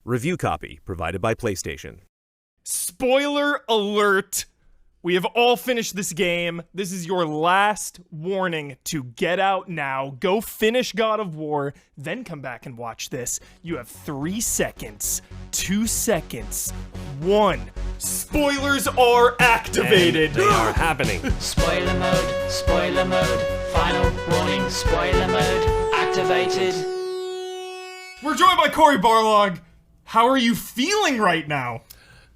Review copy provided by PlayStation. Spoiler alert! We have all finished this game. This is your last warning to get out now. Go finish God of War, then come back and watch this. You have 3 seconds, 2 seconds, 1. Spoilers are activated. And they are happening. Spoiler mode, final warning, spoiler mode, activated. We're joined by Cory Bارلوگ. How are you feeling right now?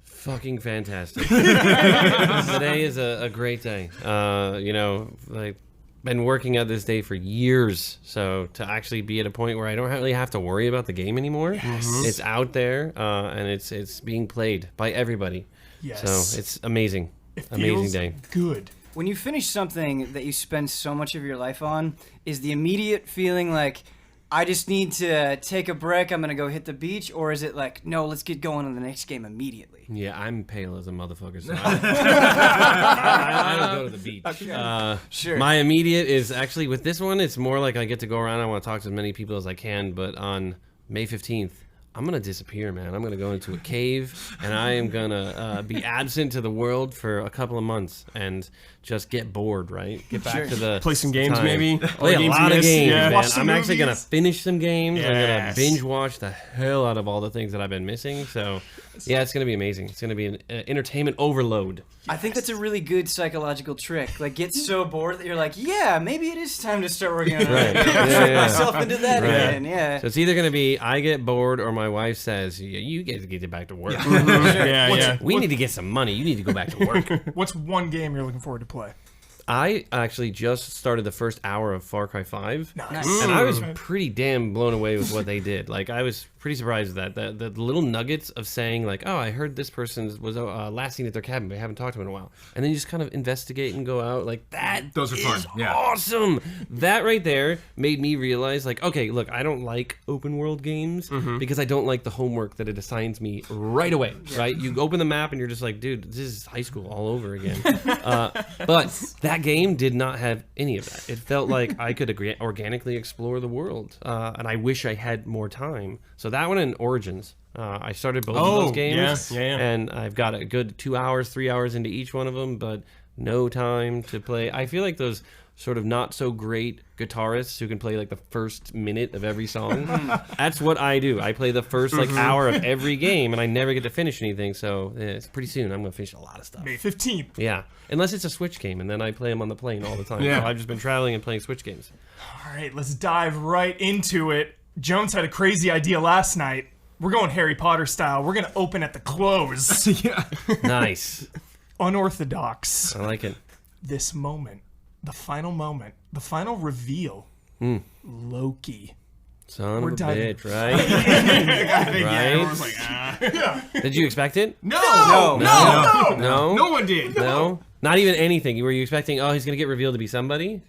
Fucking fantastic. Today is a great day. I've been working at this day for years, so to actually be at a point where I don't really have to worry about the game anymore. Yes. It's out there, and it's being played by everybody. Yes. So it's amazing. It Amazing feels day. good. When you finish something that you spend so much of your life on, is the immediate feeling like, I just need to take a break, I'm going to go hit the beach? Or is it like, no, let's get going on the next game immediately? Yeah, I'm pale as a motherfucker, so I don't go to the beach. Sure. My immediate is actually, with this one, it's more like I get to go around, I want to talk to as many people as I can, but on May 15th, I'm going to disappear, man. I'm going to go into a cave, and I am going to be absent to the world for a couple of months and just get bored, right? Get back to the Play some games, time. maybe. Play a lot of games, man. Watch some I'm actually going to movies. finish some games. I'm going Yes. to binge watch the hell out of all the things that I've been missing. So, yeah, it's going to be amazing. It's going to be an entertainment overload. I think that's a really good psychological trick. Like, get so bored that you're like, yeah, maybe it is time to start working on it. Right. Trick Yeah. myself into that Right. again, yeah. So it's either going to be I get bored or my wife says, you guys get back to work. Yeah. We need to get some money. You need to go back to work. What's one game you're looking forward to play? I actually just started the first hour of Far Cry 5. Nice. And I was pretty damn blown away with what they did. Like, I was pretty surprised at that. The little nuggets of saying, like, oh, I heard this person was last seen at their cabin, but I haven't talked to him in a while. And then you just kind of investigate and go out. Like, those are fun. Yeah. Awesome. That right there made me realize, like, okay, look, I don't like open world games because I don't like the homework that it assigns me right away, right? You open the map and you're just like, dude, this is high school all over again. But that game did not have any of that. It felt like I could organically explore the world, and I wish I had more time. So that one and Origins, I started both of those games, and I've got a good 2 hours, 3 hours into each one of them, but no time to play. I feel like those sort of not so great guitarists who can play like the first minute of every song. That's what I do. I play the first like hour of every game, and I never get to finish anything. So it's pretty soon I'm gonna finish a lot of stuff. May 15th. Yeah, unless it's a Switch game, and then I play them on the plane all the time. Yeah. So I've just been traveling and playing Switch games. All right, let's dive right into it. Jones had a crazy idea last night. We're going Harry Potter style. We're gonna open at the close. Nice. Unorthodox. I like it. This moment, the final reveal. Loki. Son We're of a diving- bitch, right? I think Right? everyone's like, Did you expect it? No. No? No one did. No? Not even anything. Were you expecting, oh, he's going to get revealed to be somebody?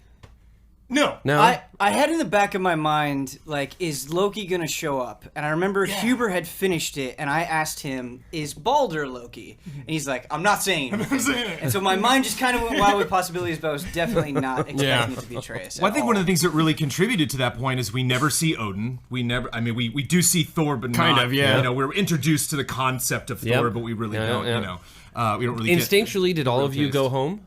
No. No? I had in the back of my mind, like, is Loki gonna show up? And I remember Huber had finished it, and I asked him, is Baldur Loki? And he's like, I'm not saying anything. And so my mind just kind of went wild with possibilities, but I was definitely not expecting it to be Atreus. Well, I think one of the things that really contributed to that point is we never see Odin. We do see Thor, but Kind not. of, yeah. You know, we're introduced to the concept of Thor, but we really don't. yeah. You know, we don't really. Instinctually, did all of you taste. go home?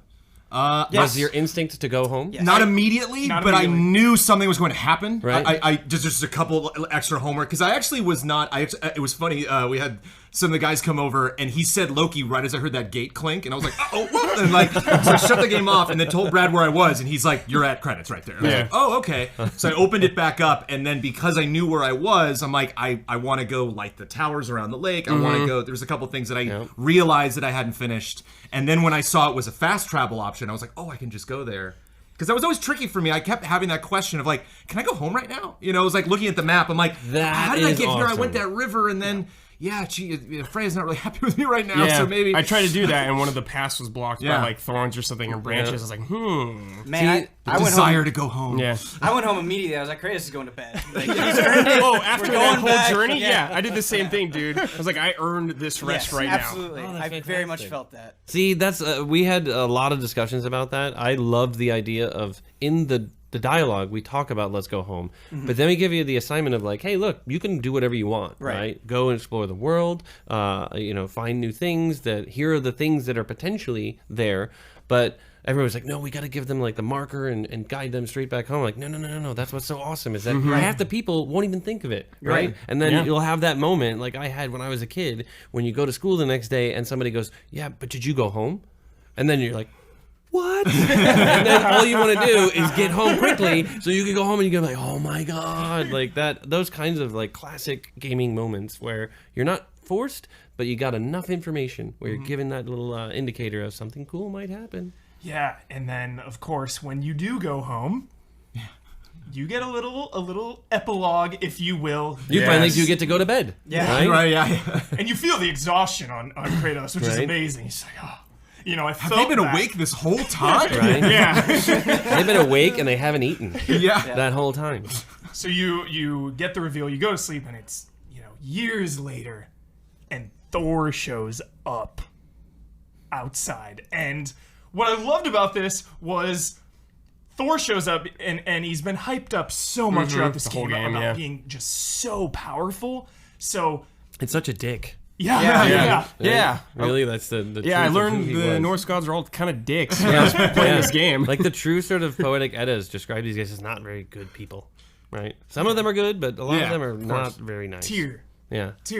Was your instinct to go home? Yes. Not immediately, but I knew something was going to happen. Right. I just a couple extra homework because I actually was not. It was funny. We had some of the guys come over and he said Loki right as I heard that gate clink, and I was like, oh, and like so I shut the game off and then told Brad where I was, and he's like, you're at credits right there. And I was like, oh, okay. So I opened it back up, and then because I knew where I was, I'm like, I want to go light the towers around the lake. I want to go. There's a couple things that I realized that I hadn't finished, and then when I saw it was a fast travel option, I was like, oh, I can just go there. Because that was always tricky for me. I kept having that question of like, can I go home right now? You know, it was like looking at the map. I'm like, how did I get here? I went that river, and then Freya's not really happy with me right now. So maybe I tried to do that, and one of the paths was blocked by like thorns or something or branches. I was like, Man, I went desire home. to go home. Yeah. I went home immediately. I was like, Kratos is going to bed. Like, After that going whole back. journey, Yeah. I did the same thing, dude. I was like, I earned this rest right absolutely. Oh, I that's very much fantastic. felt that. See, that's we had a lot of discussions about that. I loved the idea of in the the dialogue, we talk about let's go home. But then we give you the assignment of like, hey, look, you can do whatever you want, right? Go and explore the world, find new things. Here are the things that are potentially there. But everyone's like, no, we got to give them like the marker and guide them straight back home. Like, no. That's what's so awesome is that half the people won't even think of it, right? And then you'll have that moment like I had when I was a kid when you go to school the next day and somebody goes, yeah, but did you go home? And then you're like, what? And then all you want to do is get home quickly so you can go home and you go like, oh my God, like that. Those kinds of like classic gaming moments where you're not forced, but you got enough information where you're given that little indicator of something cool might happen. Yeah, and then of course when you do go home, you get a little epilogue, if you will. You finally do get to go to bed. Yeah, Right. And you feel the exhaustion on Kratos, which is amazing. He's like, oh. Have they been awake this whole time? Right? Yeah. They've been awake and they haven't eaten that whole time. So you get the reveal, you go to sleep, and it's years later, and Thor shows up outside. And what I loved about this was Thor shows up, and he's been hyped up so much throughout this game about being just so powerful. So it's such a dick. Yeah. Really, that's the truth I of learned who he the was. Norse gods are all kind of dicks when I was playing this game. Like the true sort of poetic Eddas describe these guys as not very good people, right? Some of them are good, but a lot of them are not very nice. Tyr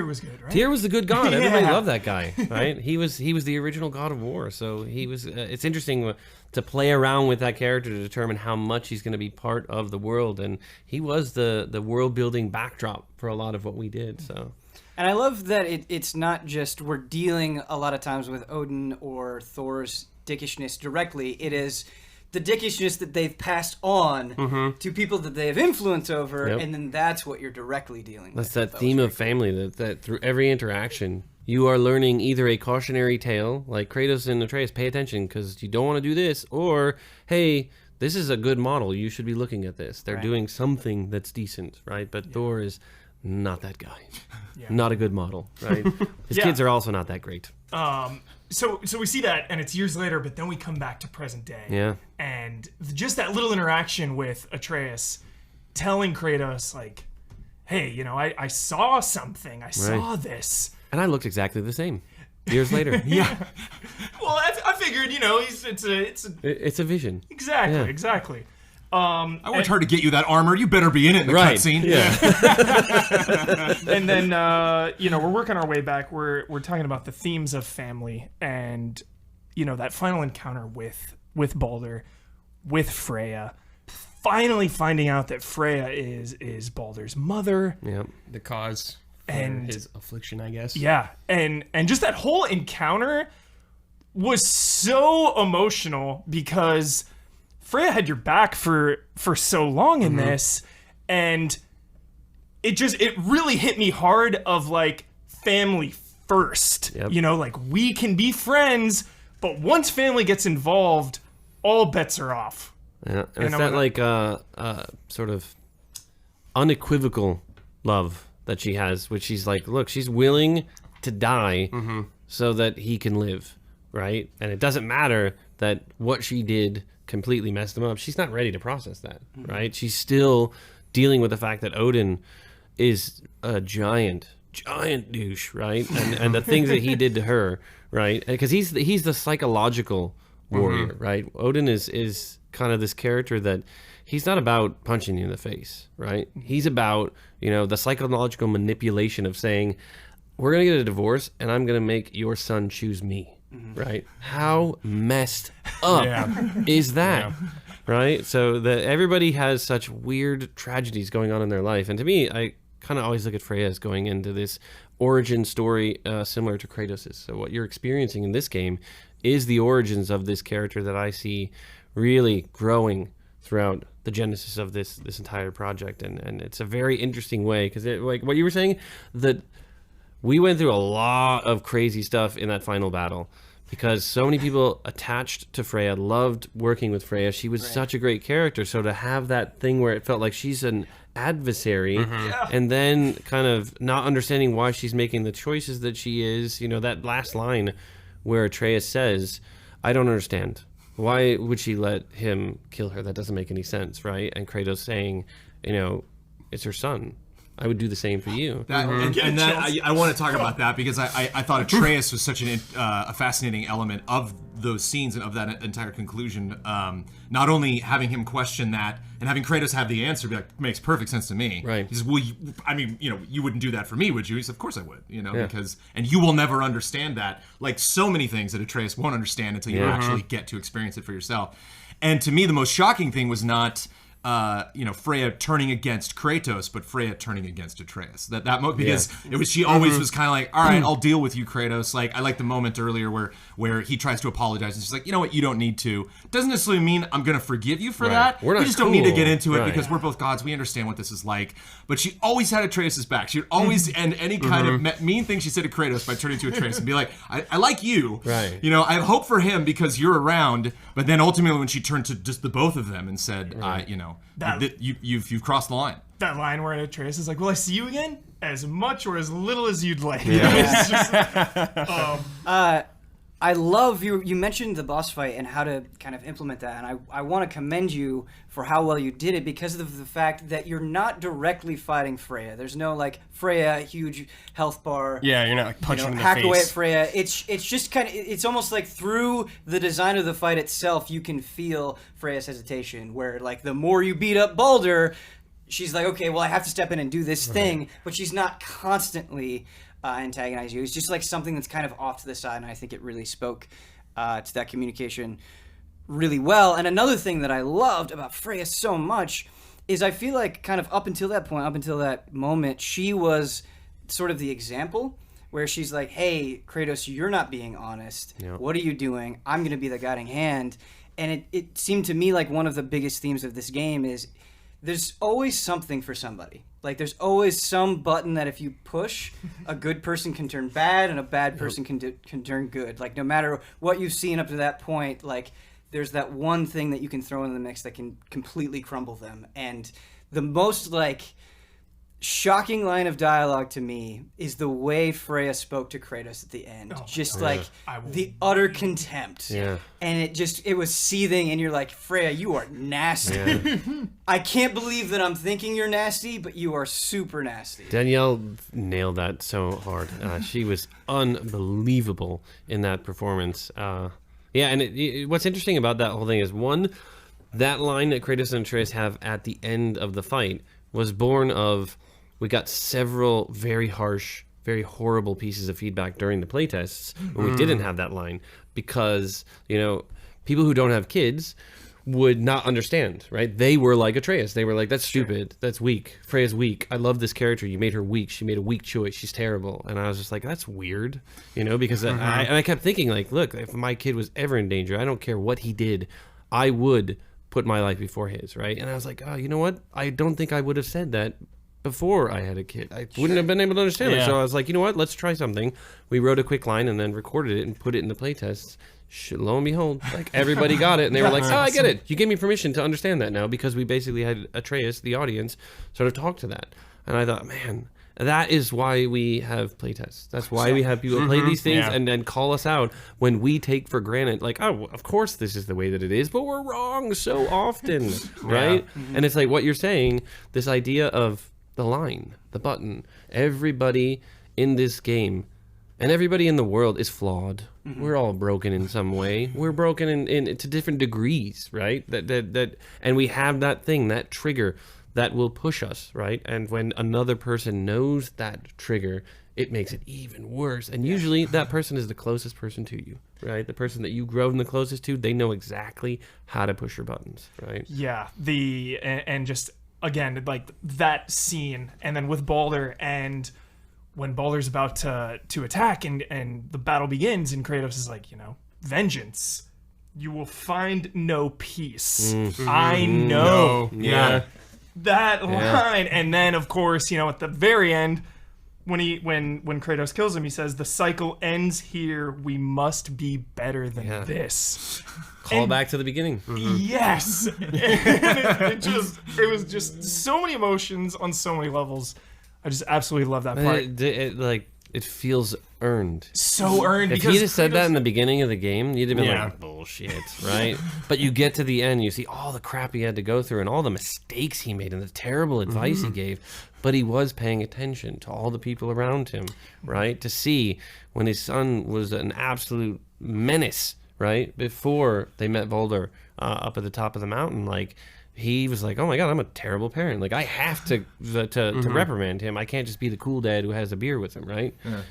was good, right? Tyr was the good god. Everybody loved that guy, right? He was the original god of war. So he was. It's interesting to play around with that character to determine how much he's going to be part of the world, and he was the world building backdrop for a lot of what we did. So. And I love that it's not just we're dealing a lot of times with Odin or Thor's dickishness directly. It is the dickishness that they've passed on to people that they have influence over, and then that's what you're directly dealing with. That's that theme of family that through every interaction, you are learning either a cautionary tale, like Kratos and Atreus, pay attention because you don't want to do this, or, hey, this is a good model. You should be looking at this. They're doing something that's decent, right? But Thor is not that guy. Not a good model, right? His kids are also not that great. So we see that, and it's years later, but then we come back to present day. Yeah. And just that little interaction with Atreus telling Kratos, like, hey, I saw something. I saw this. And I looked exactly the same years later. Well, I figured, it's a vision. Exactly. I worked hard to get you that armor. You better be in it in the cutscene. Yeah. And then, we're working our way back. We're talking about the themes of family and, that final encounter with Baldur, with Freya. Finally finding out that Freya is Baldur's mother. Yeah. The cause and his affliction, I guess. Yeah. And just that whole encounter was so emotional because Freya had your back for so long in this, and it really hit me hard of like family first. Yep. Like we can be friends, but once family gets involved, all bets are off. Yeah, and it's that like sort of unequivocal love that she has, which she's like, look, she's willing to die so that he can live, right? And it doesn't matter that what she did completely messed him up. She's not ready to process that, right? She's still dealing with the fact that Odin is a giant douche, right? And the things that he did to her, right? Because he's the psychological warrior, right? Odin is kind of this character that he's not about punching you in the face, right? He's about, the psychological manipulation of saying, we're going to get a divorce and I'm going to make your son choose me. Right? How messed up is that? Right? So that everybody has such weird tragedies going on in their life. And to me, I kind of always look at Freya as going into this origin story similar to Kratos's. So what you're experiencing in this game is the origins of this character that I see really growing throughout the genesis of this entire project. And it's a very interesting way because like what you were saying, that we went through a lot of crazy stuff in that final battle because so many people attached to Freya, loved working with Freya. She was such a great character. So to have that thing where it felt like she's an adversary and then kind of not understanding why she's making the choices that she is, that last line where Atreus says, I don't understand. Why would she let him kill her? That doesn't make any sense, right? And Kratos saying, it's her son. I would do the same for you. I want to talk about that because I thought Atreus was such a fascinating element of those scenes and of that entire conclusion. Not only having him question that and having Kratos have the answer, be like, makes perfect sense to me. Right. He says, well, you wouldn't do that for me, would you? He said, of course I would. Because you will never understand that. Like so many things that Atreus won't understand until you actually get to experience it for yourself. And to me, the most shocking thing was not. Freya turning against Kratos, but Freya turning against Atreus. Because it was she always was kind of like, all right, I'll deal with you, Kratos. Like I like the moment earlier where he tries to apologize and she's like, you know what, you don't need to. Doesn't necessarily mean I'm gonna forgive you for that. We just don't need to get into it because we're both gods. We understand what this is like. But she always had Atreus' back. She would always end any kind of mean thing she said to Kratos by turning to Atreus and be like, I like you. Right. I have hope for him because you're around. But then ultimately when she turned to just the both of them and said, you've crossed the line. That line where Atreus is like, will I see you again? As much or as little as you'd like. Yeah. It's just, I love you mentioned the boss fight and how to kind of implement that, and I want to commend you for how well you did it because of the fact that you're not directly fighting Freya. There's no like Freya huge health bar. Yeah, you're not like punching in the hack face. away at Freya. It's just kind of it's almost like through the design of the fight itself, you can feel Freya's hesitation. Where like the more you beat up Baldur, she's like, okay, well I have to step in and do this thing, but she's not constantly antagonize you. It's just like something that's kind of off to the side, and I think it really spoke to that communication really well. And another thing that I loved about Freya so much is I feel like kind of up until that point, up until that moment, she was sort of the example where she's like, hey, Kratos, you're not being honest. Yep. What are you doing? I'm going to be the guiding hand. And it seemed to me like one of the biggest themes of this game is there's always something for somebody. Like, there's always some button that if you push, a good person can turn bad and a bad person can turn good. Like, no matter what you've seen up to that point, like, there's that one thing that you can throw in the mix that can completely crumble them. And the most, like, shocking line of dialogue to me is the way Freya spoke to Kratos at the end. The utter contempt. Yeah. And it was seething, and you're like, Freya, you are nasty. Yeah. I can't believe that I'm thinking you're nasty, but you are super nasty. Danielle nailed that so hard. She was unbelievable in that performance. And what's interesting about that whole thing is, one, that line that Kratos and Atreus have at the end of the fight was born of, we got several very harsh, very horrible pieces of feedback during the playtests when we didn't have that line because, people who don't have kids would not understand, right? They were like Atreus. They were like, that's stupid. That's weak. Freya's weak. I love this character. You made her weak. She made a weak choice. She's terrible. And I was just like, that's weird, because I kept thinking like, look, if my kid was ever in danger, I don't care what he did, I would put my life before his, right? And I was like, oh, you know what? I don't think I would have said that before I had a kid. I wouldn't have been able to understand it. So I was like, you know what? Let's try something. We wrote a quick line and then recorded it and put it in the playtests. Lo and behold, like everybody got it, and they were like, "Oh, I get it. You gave me permission to understand that now," because we basically had Atreus, the audience, sort of talk to that. And I thought, man, that is why we have playtests. That's why we have people play these things and then call us out when we take for granted, like, oh, of course this is the way that it is, but we're wrong so often, right? And it's like what you're saying, this idea of the line, the button. Everybody in this game and everybody in the world is flawed. We're all broken in some way. We're broken in to different degrees, right? That and we have that thing, that trigger that will push us, right? And when another person knows that trigger, it makes it even worse. And usually that person is the closest person to you, right? The person that you grown the closest to, they know exactly how to push your buttons, right? Yeah. And just again, like that scene, and then with Baldur, and when Baldur's about to attack and the battle begins, and Kratos is like, vengeance, you will find no peace. I know. Yeah. That line. And then of course, at the very end, when Kratos kills him, he says, the cycle ends here. We must be better than this. Call back to the beginning. Yes. It was just so many emotions on so many levels. I just absolutely love that part. it feels earned. So earned. If because he'd have said that in the beginning of the game, you'd have been Yeah. like, bullshit, right? But you get to the end, you see all the crap he had to go through and all the mistakes he made and the terrible advice he gave. But he was paying attention to all the people around him, right? To see when his son was an absolute menace, right? Before they met Boulder up at the top of the mountain, like, he was like, oh my God, I'm a terrible parent. Like, I have to reprimand him. I can't just be the cool dad who has a beer with him, right? Yeah.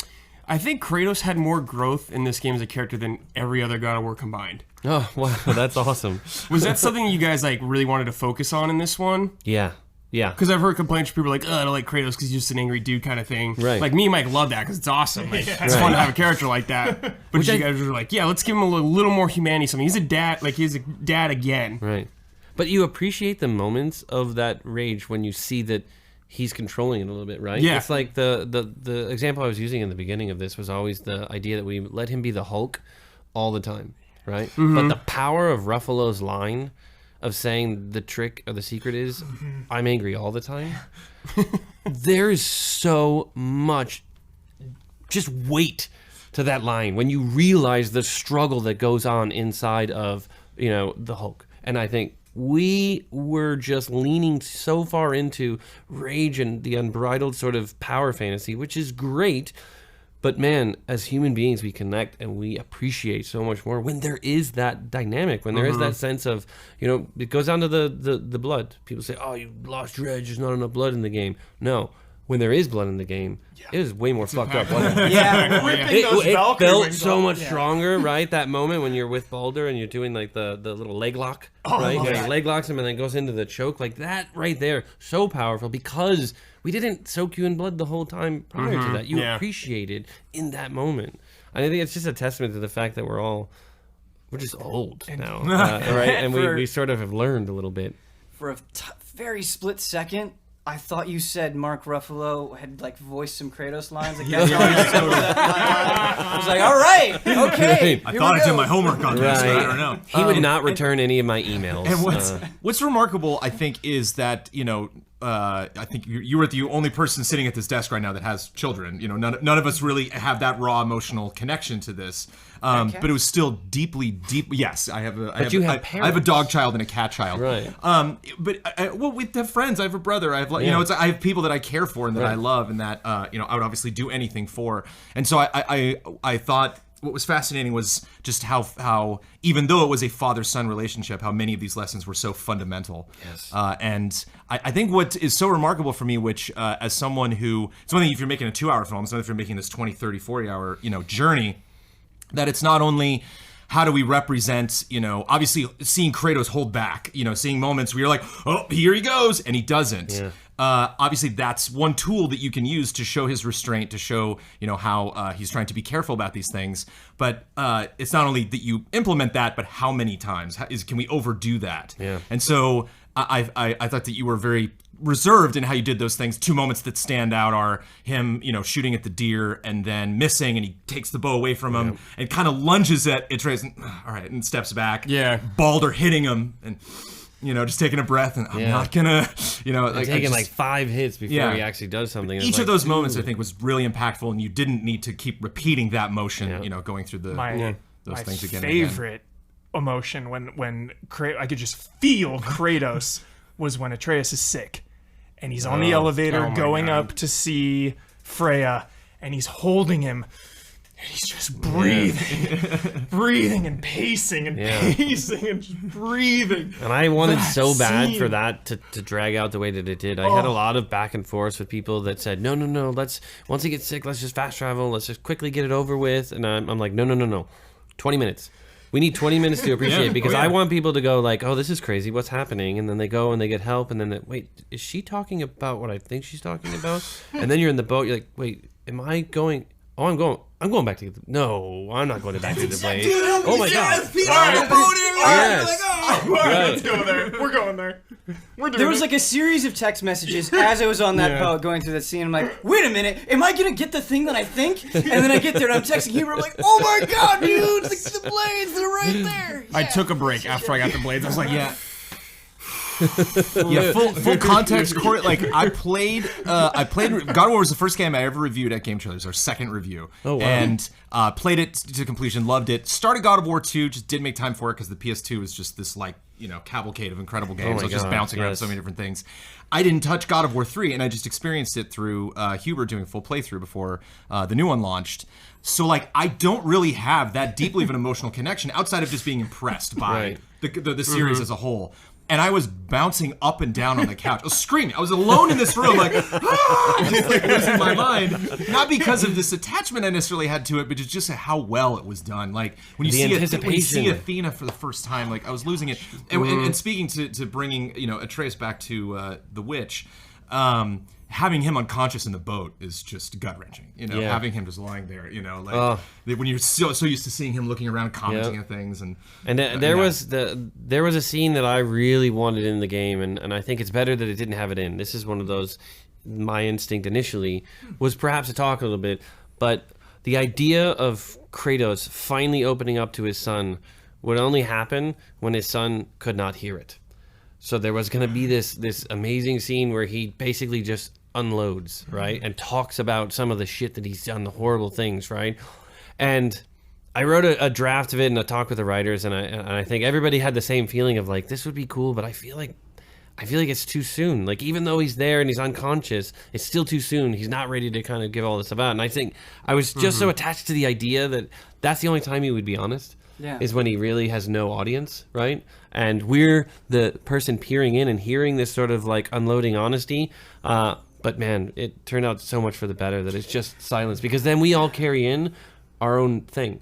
I think Kratos had more growth in this game as a character than every other God of War combined. Oh, wow, that's awesome. Was that something you guys like really wanted to focus on in this one? Yeah. Because I've heard complaints from people like, I don't like Kratos because he's just an angry dude kind of thing. Right. Like, me and Mike love that because it's awesome. Like, it's fun to have a character like that. But you guys were like, yeah, let's give him a little more humanity. Something. He's a dad. Like, he's a dad again. Right. But you appreciate the moments of that rage when you see that he's controlling it a little bit, right? Yeah. It's like the example I was using in the beginning of this was always the idea that we let him be the Hulk all the time, right? Mm-hmm. But the power of Ruffalo's line of saying the trick or the secret is, I'm angry all the time. There is so much just weight to that line when you realize the struggle that goes on inside of, the Hulk. And I think we were just leaning so far into rage and the unbridled sort of power fantasy, which is great. But man, as human beings, we connect and we appreciate so much more when there is that dynamic, when there is that sense of, it goes down to the blood. People say, oh, you lost your edge, there's not enough blood in the game. No, when there is blood in the game, it is way more fucked up, wasn't it? Yeah. It felt so much stronger, right? That moment when you're with Baldur and you're doing like the little leg lock, right? You leg locks him and then goes into the choke, like that right there, so powerful because we didn't soak you in blood the whole time prior to that. You appreciated in that moment. I think it's just a testament to the fact that we're just old now, right? And we sort of have learned a little bit. For a very split second, I thought you said Mark Ruffalo had voiced some Kratos lines. Like, that's how I said that line. I was like, all right, okay. I thought I did my homework on this, but I don't know. He would not return any of my emails. And what's remarkable, I think, is that I think you were the only person sitting at this desk right now that has children. None of us really have that raw emotional connection to this. But it was still deep. Yes, I have a dog child and a cat child. Right. But we have friends. I have a brother. I have I have people that I care for and that I love and that I would obviously do anything for. And so I thought what was fascinating was just how even though it was a father-son relationship, how many of these lessons were so fundamental. Yes. And I think what is so remarkable for me, which as someone who, it's one thing if you're making a 2-hour film, it's another if you're making this 20, 30, 40-hour journey, that it's not only how do we represent, obviously seeing Kratos hold back, seeing moments where you're like, oh, here he goes, and he doesn't. Yeah. Obviously, that's one tool that you can use to show his restraint, to show, how he's trying to be careful about these things. But it's not only that you implement that, but how many times? Can we overdo that? Yeah. And so I thought that you were very reserved in how you did those things. 2 moments that stand out are him, shooting at the deer and then missing, and he takes the bow away from him and kind of lunges at Atreus, and, all right, and steps back. Yeah. Baldur hitting him and just taking a breath and I'm not gonna, taking 5 hits before he actually does something. Each of those moments I think was really impactful, and you didn't need to keep repeating that motion, going through those things again. My favorite emotion when I could just feel Kratos was when Atreus is sick. And he's on the elevator going up to see Freya, and he's holding him, and he's just breathing and pacing and pacing and just breathing. And I wanted so bad for that to drag out the way that it did. I had a lot of back and forth with people that said, no, once he gets sick, let's just fast travel, let's just quickly get it over with. And I'm like, no, 20 minutes. We need 20 minutes to appreciate it because I want people to go like, oh, this is crazy. What's happening? And then they go and they get help. And then wait, is she talking about what I think she's talking about? And then you're in the boat. You're like, wait, am I going? Oh, I'm going back to get the... No, I'm not going back to the blade. Oh my God. Let's go there. We're going there. There was a series of text messages as I was on that boat going through that scene. I'm like, wait a minute, am I gonna get the thing that I think? And then I get there and I'm texting Huber, I'm like, oh my God, dude, the blades, they're right there. I took a break after I got the blades. I was like, Yeah, full context. Corey, like I played God of War was the first game I ever reviewed at Game Trailers, our second review. Oh, wow. And played it to completion, loved it. Started God of War 2, just didn't make time for it because the PS2 was just this like cavalcade of incredible games. I was just bouncing around so many different things. I didn't touch God of War 3, and I just experienced it through Huber doing a full playthrough before the new one launched. So like I don't really have that deeply of an emotional connection outside of just being impressed by the series as a whole. And I was bouncing up and down on the couch. I was screaming. I was alone in this room, like, just like losing my mind. Not because of this attachment I necessarily had to it, but just how well it was done. Like when you see Athena for the first time, like I was losing it. And speaking to bringing Atreus back to the witch. Having him unconscious in the boat is just gut-wrenching. Having him just lying there, when you're so used to seeing him looking around, commenting on things, there was a scene that I really wanted in the game, and I think it's better that it didn't have it in. This is one of those. My instinct initially was perhaps to talk a little bit, but the idea of Kratos finally opening up to his son would only happen when his son could not hear it. So there was going to be this amazing scene where he basically just unloads, right? And talks about some of the shit that he's done, the horrible things, right? And I wrote a draft of it and a talk with the writers, and I think everybody had the same feeling of like, this would be cool, but I feel like it's too soon. Like even though he's there and he's unconscious, it's still too soon. He's not ready to kind of give all this about. And I think I was just so attached to the idea that that's the only time he would be honest. Is when he really has no audience, right? And we're the person peering in and hearing this sort of like unloading honesty. But man, it turned out so much for the better that it's just silence, because then we all carry in our own thing.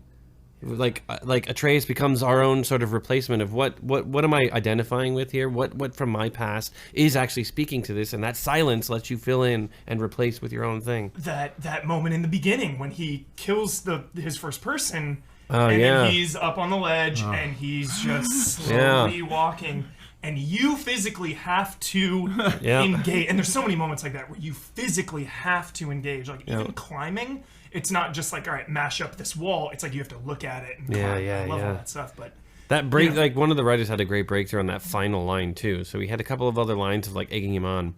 Like Atreus becomes our own sort of replacement of what am I identifying with here? What from my past is actually speaking to this, and that silence lets you fill in and replace with your own thing. That moment in the beginning when he kills his first person. Then he's up on the ledge and he's just slowly walking, and you physically have to engage. And there's so many moments like that where you physically have to engage. Like even climbing, it's not just like, all right, mash up this wall. It's like you have to look at it and climb. I love all that stuff. But that break, like one of the writers had a great breakthrough on that final line too. So he had a couple of other lines of like egging him on,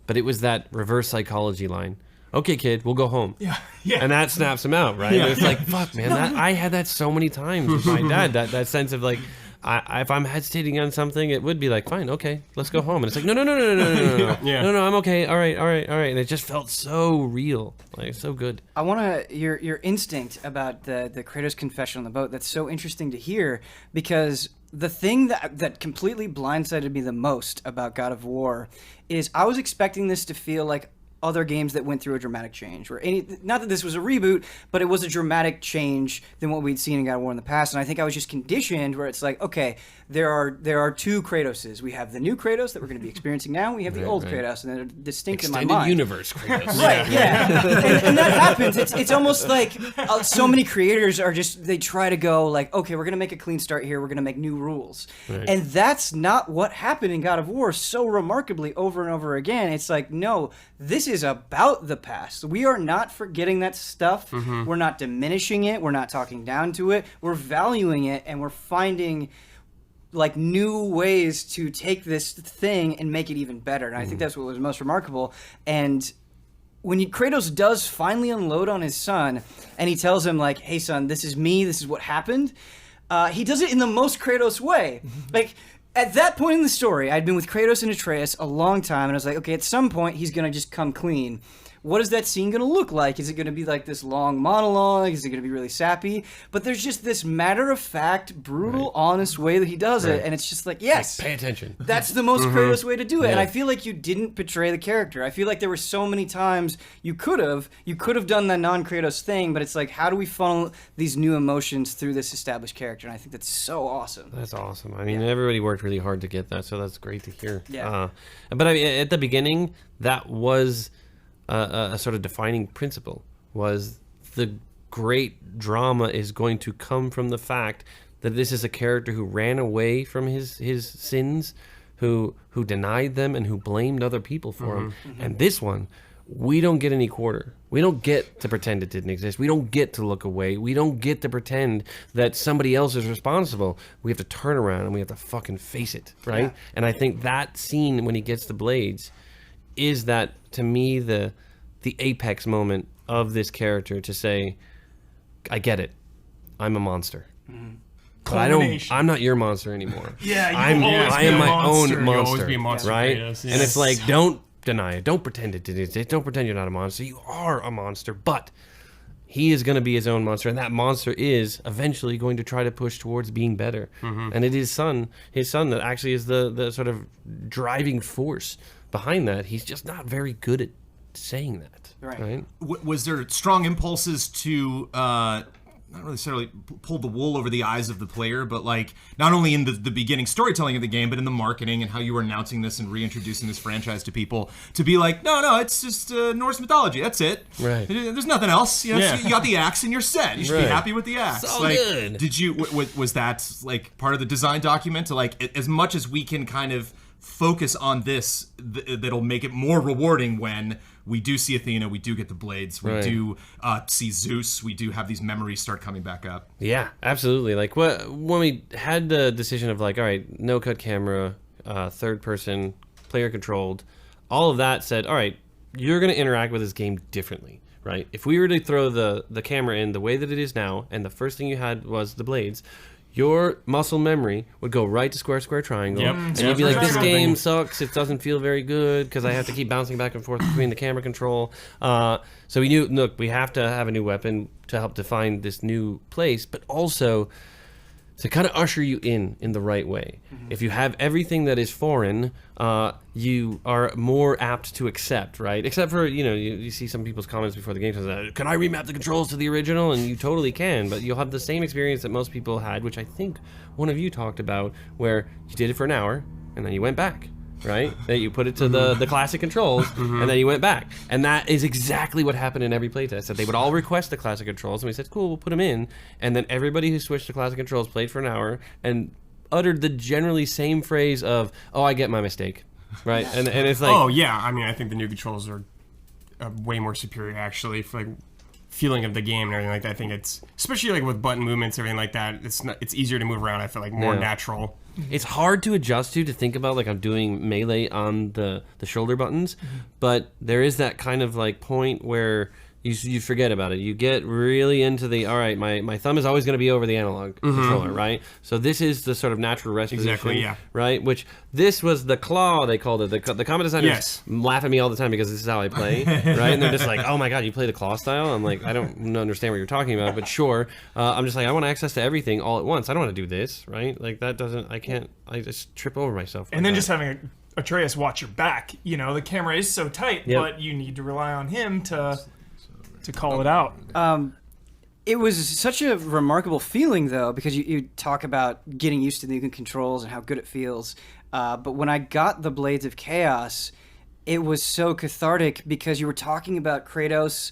but it was that reverse psychology line. Okay, kid, we'll go home. Yeah. And that snaps him out, right? And it's like, fuck, man, I had that so many times with my dad. That sense of like, if I'm hesitating on something, it would be like, fine, okay, let's go home. And it's like, no, no, I'm okay. All right. And it just felt so real, like so good. I want to your instinct about the Kratos confession on the boat. That's so interesting to hear, because the thing that completely blindsided me the most about God of War is I was expecting this to feel like other games that went through a dramatic change, not that this was a reboot, but it was a dramatic change than what we'd seen in God of War in the past. And I think I was just conditioned where it's like, okay, there are two Kratoses. We have the new Kratos that we're going to be experiencing now. We have the old Kratos, and they're distinct in my mind. Extended universe Kratos. Right, and that happens. It's almost like so many creators are they try to go like, okay, we're going to make a clean start here. We're going to make new rules. Right. And that's not what happened in God of War so remarkably over and over again. It's like, no, this is about the past. We are not forgetting that stuff. We're not diminishing it. We're not talking down to it. We're valuing it, and we're finding like new ways to take this thing and make it even better. And I think that's what was most remarkable. And when Kratos does finally unload on his son, and he tells him like, hey son, this is me, this is what happened, he does it in the most Kratos way. Like at that point in the story, I'd been with Kratos and Atreus a long time, and I was like, okay, at some point he's gonna just come clean. What is that scene going to look like? Is it going to be like this long monologue? Is it going to be really sappy? But there's just this matter-of-fact, brutal, honest way that he does it, and it's just like, yes, like, pay attention. That's the most Kratos way to do it. And I feel like you didn't betray the character. I feel like there were so many times you could have done that non-Kratos thing, but it's like, how do we funnel these new emotions through this established character? And I think that's so awesome. That's awesome. I mean, everybody worked really hard to get that, so that's great to hear. Yeah. But I mean, at the beginning, that was a sort of defining principle, was the great drama is going to come from the fact that this is a character who ran away from his sins, who denied them, and who blamed other people for them. And this one we don't get any quarter. We don't get to pretend it didn't exist. We don't get to look away. We don't get to pretend that somebody else is responsible. We have to turn around and we have to fucking face it, right? Yeah. And I think that scene when he gets the blades is that, to me, the apex moment of this character to say, I get it. I'm a monster. Mm-hmm. But I'm not your monster anymore. Yeah, I am my own monster. You'll always be a monster, right? Yes. And it's like, don't deny it. Don't pretend it didn't exist. Don't pretend you're not a monster. You are a monster, but he is going to be his own monster, and that monster is eventually going to try to push towards being better. Mm-hmm. And it is his son that actually is the sort of driving force behind that. He's just not very good at saying that. Right? Was there strong impulses to not necessarily pull the wool over the eyes of the player, but like not only in the beginning storytelling of the game, but in the marketing and how you were announcing this and reintroducing this franchise to people, to be like, no, it's just Norse mythology. That's it. Right. There's nothing else. You know, so you got the axe and you're set. You should be happy with the axe. So like, good. Did you? Was that like part of the design document to like as much as we can kind of focus on this, that'll make it more rewarding when we do see Athena, we do get the blades, we do see Zeus, we do have these memories start coming back up. Yeah, absolutely. Like when we had the decision of like, all right, no cut camera, third person, player controlled, all of that said, all right, you're going to interact with this game differently, right? If we were to throw the camera in the way that it is now, and the first thing you had was the blades, your muscle memory would go right to square, triangle. Yep. And you'd be like, this game sucks. It doesn't feel very good because I have to keep bouncing back and forth between the camera control. So we knew, look, we have to have a new weapon to help define this new place, but also to kind of usher you in the right way. Mm-hmm. If you have everything that is foreign, you are more apt to accept, right? Except for, you see some people's comments before the game says, can I remap the controls to the original? And you totally can, but you'll have the same experience that most people had, which I think one of you talked about, where you did it for an hour and then you went back. Right? That you put it to the classic controls, and then you went back. And that is exactly what happened in every playtest. That they would all request the classic controls, and we said, cool, we'll put them in. And then everybody who switched to classic controls played for an hour and uttered the generally same phrase of, oh, I get my mistake. Right? And it's like... Oh, yeah. I mean, I think the new controls are way more superior, actually, for like feeling of the game and everything like that. I think it's, especially like with button movements, everything like that, it's easier to move around. I feel like more natural. It's hard to adjust to think about, like I'm doing melee on the shoulder buttons, but there is that kind of like point where you forget about it. You get really into all right, my thumb is always going to be over the analog controller, right? So this is the sort of natural rest position, right? Which this was the claw, they called it. The combat designers laugh at me all the time because this is how I play, right? And they're just like, oh my god, you play the claw style? I'm like, I don't understand what you're talking about, but sure. I'm just like, I want access to everything all at once. I don't want to do this, right? Like that doesn't, I just trip over myself. And then just having Atreus watch your back, the camera is so tight, but you need to rely on him to call it out. It was such a remarkable feeling, though, because you talk about getting used to the new controls and how good it feels. But when I got the Blades of Chaos, it was so cathartic because you were talking about Kratos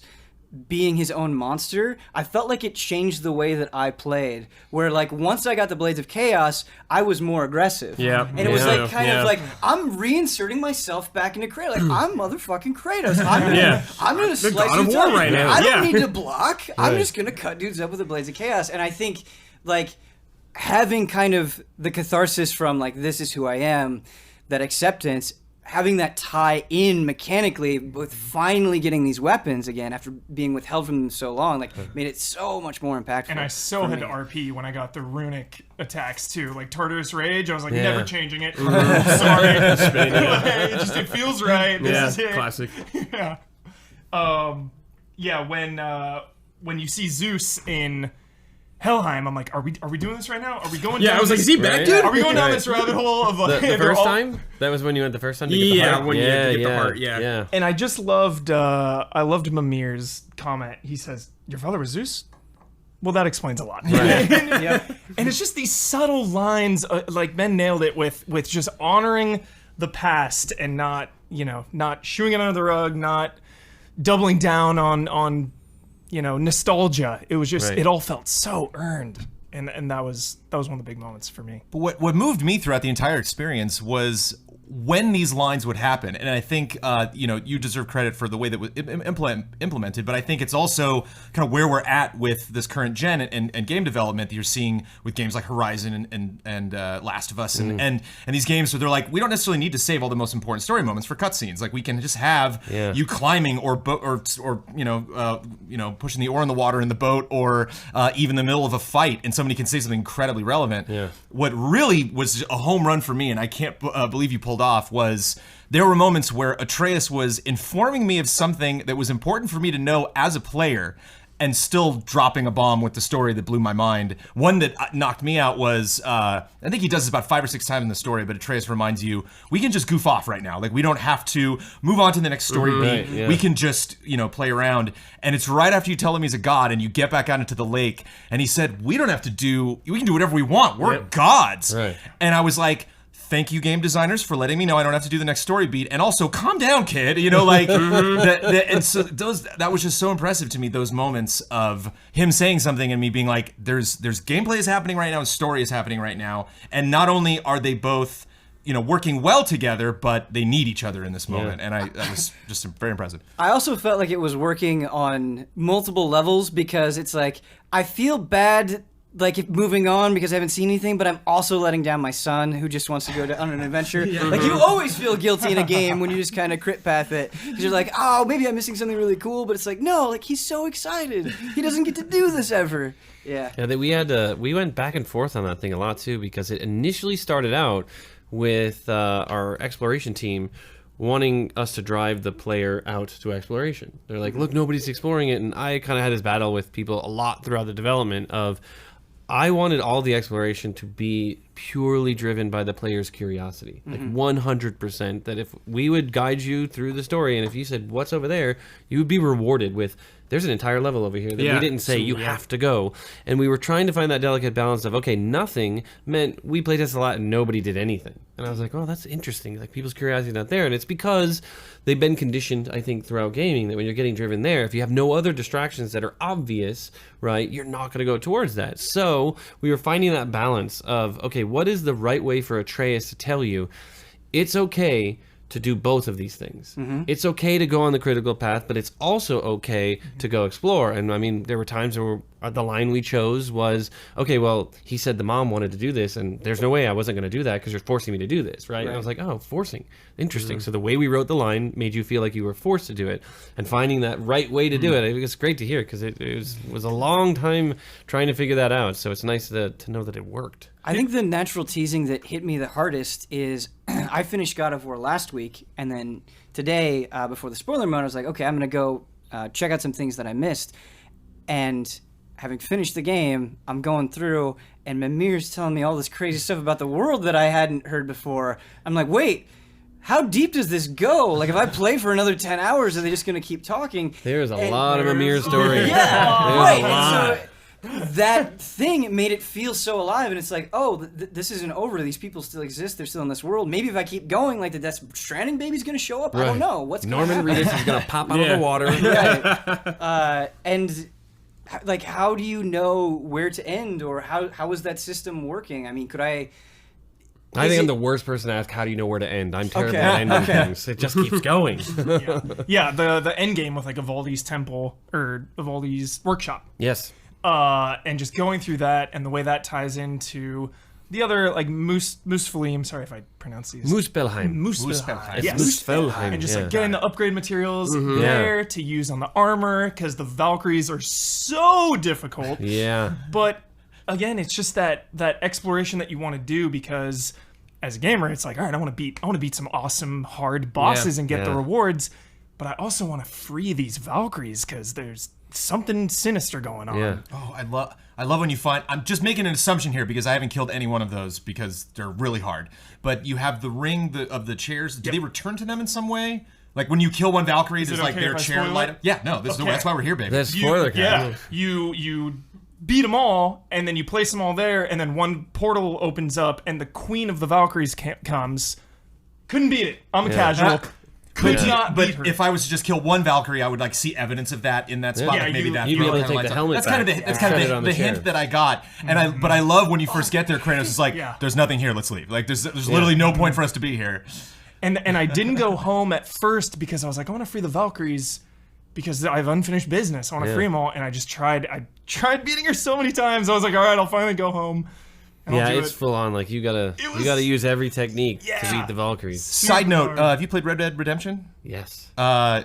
being his own monster. I felt like it changed the way that I played, where like once I got the Blades of Chaos, I was more aggressive. Yeah. And it was like kind of like I'm reinserting myself back into Kratos. Like I'm motherfucking Kratos. I'm gonna slice God of War right now. I don't need to block. I'm just gonna cut dudes up with the Blades of Chaos. And I think like having kind of the catharsis from like this is who I am, that acceptance, having that tie in mechanically with finally getting these weapons again after being withheld from them so long, like made it so much more impactful. And I had to RP when I got the runic attacks too, like Tartarus Rage. I was like, never changing it. Sorry, it feels right. This is it. Classic. When you see Zeus in Helheim, I'm like, are we doing this right now? Are we going? Yeah, I was like, is he back, dude? Are we going down this rabbit hole of like the first time? That was when you went the first time to get the heart? When you had to get the heart. Yeah. And I just loved Mimir's comment. He says, "Your father was Zeus." Well, that explains a lot. Right. And it's just these subtle lines, like Ben nailed it with just honoring the past and not shooing it under the rug, not doubling down on nostalgia. It was just, it all felt so earned. And that was one of the big moments for me. But what moved me throughout the entire experience was when these lines would happen. And I think, you deserve credit for the way that was implemented, but I think it's also kind of where we're at with this current gen and game development that you're seeing with games like Horizon and Last of Us and these games where they're like, we don't necessarily need to save all the most important story moments for cutscenes. Like, we can just have you climbing or pushing the oar in the water in the boat, or even in the middle of a fight, and somebody can say something incredibly relevant. Yeah. What really was a home run for me, and I can't believe you pulled off, was there were moments where Atreus was informing me of something that was important for me to know as a player, and still dropping a bomb with the story that blew my mind. One that knocked me out was, I think he does this about 5 or 6 times in the story, but Atreus reminds you, we can just goof off right now. Like, we don't have to move on to the next story beat. Yeah. We can just, play around. And it's right after you tell him he's a god and you get back out into the lake. And he said, we can do whatever we want. We're gods. Right. And I was like, thank you, game designers, for letting me know I don't have to do the next story beat, and also calm down, kid. And so that was just so impressive to me. Those moments of him saying something and me being like, "There's gameplay is happening right now, and story is happening right now, and not only are they both, working well together, but they need each other in this moment." And that was just very impressive. I also felt like it was working on multiple levels, because it's like, I feel bad, like, if moving on because I haven't seen anything, but I'm also letting down my son who just wants to go on an adventure. Like, you always feel guilty in a game when you just kind of crit path it, because you're like, oh, maybe I'm missing something really cool, but it's like, no, like, he's so excited. He doesn't get to do this ever. Yeah. We went back and forth on that thing a lot too, because it initially started out with our exploration team wanting us to drive the player out to exploration. They're like, look, nobody's exploring it. And I kind of had this battle with people a lot throughout the development of, I wanted all the exploration to be purely driven by the player's curiosity, like 100%. That if we would guide you through the story, and if you said, what's over there, you would be rewarded with, there's an entire level over here that we didn't say you have to go. And we were trying to find that delicate balance of, okay, nothing meant we playtested a lot and nobody did anything. And I was like, oh, that's interesting. Like, people's curiosity is not there. And it's because they've been conditioned, I think, throughout gaming, that when you're getting driven there, if you have no other distractions that are obvious, right, you're not going to go towards that. So we were finding that balance of, okay, what is the right way for Atreus to tell you it's okay to do both of these things. It's okay to go on the critical path, but it's also okay to go explore. And I mean, there were times where the line we chose was, okay, well, he said the mom wanted to do this, and there's no way I wasn't going to do that because you're forcing me to do this, right? And I was like, oh, forcing. Interesting. So the way we wrote the line made you feel like you were forced to do it, and finding that right way to do it, it's great to hear, because it was a long time trying to figure that out. So it's nice to know that it worked. I think the natural teasing that hit me the hardest is I finished God of War last week, and then today, before the spoiler mode, I was like, okay, I'm going to go check out some things that I missed. And having finished the game, I'm going through, and Mimir's telling me all this crazy stuff about the world that I hadn't heard before. I'm like, wait, how deep does this go? Like, if I play for another 10 hours, are they just going to keep talking? There's a lot of Mimir stories. Yeah, right. And so that thing made it feel so alive, and it's like, oh, this isn't over. These people still exist. They're still in this world. Maybe if I keep going, like, the Death Stranding baby's going to show up. Right. I don't know. What's going to happen? Norman Reedus is going to pop out of the water. Right. And, like, how do you know where to end, or how is that system working? I mean, I think I'm the worst person to ask, how do you know where to end? I'm terrible at ending things. It just keeps going. The end game with, like, Evaldi's temple, or Evaldi's workshop. Yes. And just going through that, and the way that ties into the other, like, Muspelheim. Sorry if I pronounce these. Muspelheim. Yes. Muspelheim. And just like getting the upgrade materials there to use on the armor, because the Valkyries are so difficult. Yeah. But again, it's just that exploration that you want to do, because as a gamer, it's like, all right, I want to beat some awesome hard bosses and get the rewards, but I also want to free these Valkyries, because there's something sinister going on. Yeah. Oh, I love when you find, I'm just making an assumption here because I haven't killed any one of those because they're really hard. But you have the ring of the chairs. Do they return to them in some way? Like, when you kill one Valkyrie, there's like their chair light up. Yeah, no, that's why we're here, baby. That's spoiler. You beat them all, and then you place them all there, and then one portal opens up, and the Queen of the Valkyries comes. Couldn't beat it. I'm a casual. Could not beat her. But if I was to just kill one Valkyrie, I would like see evidence of that in that spot. Yeah, like maybe that. you'd be able to take kinda the helmet That's kind of back the, that's and kind set it of on the the chair. hint that I got. And but I love when you first get there, Kratos is like, "There's nothing here. Let's leave." Like there's literally no point for us to be here. And I didn't go home at first because I was like, I want to free the Valkyries because I have unfinished business. I want to free them all. And I tried beating her so many times. I was like, all right, I'll finally go home. And I'll do it's it. full on. Like you gotta use every technique to beat the Valkyries. Side note: have you played Red Dead Redemption? Yes. I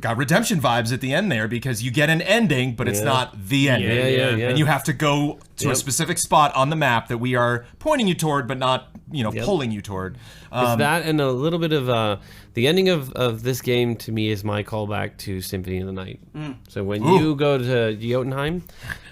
got redemption vibes at the end there because you get an ending, but it's not the ending. Yeah. And you have to go to a specific spot on the map that we are pointing you toward, but not pulling you toward. It's that and a little bit of the ending of this game to me is my callback to Symphony of the Night. So when you go to Jotunheim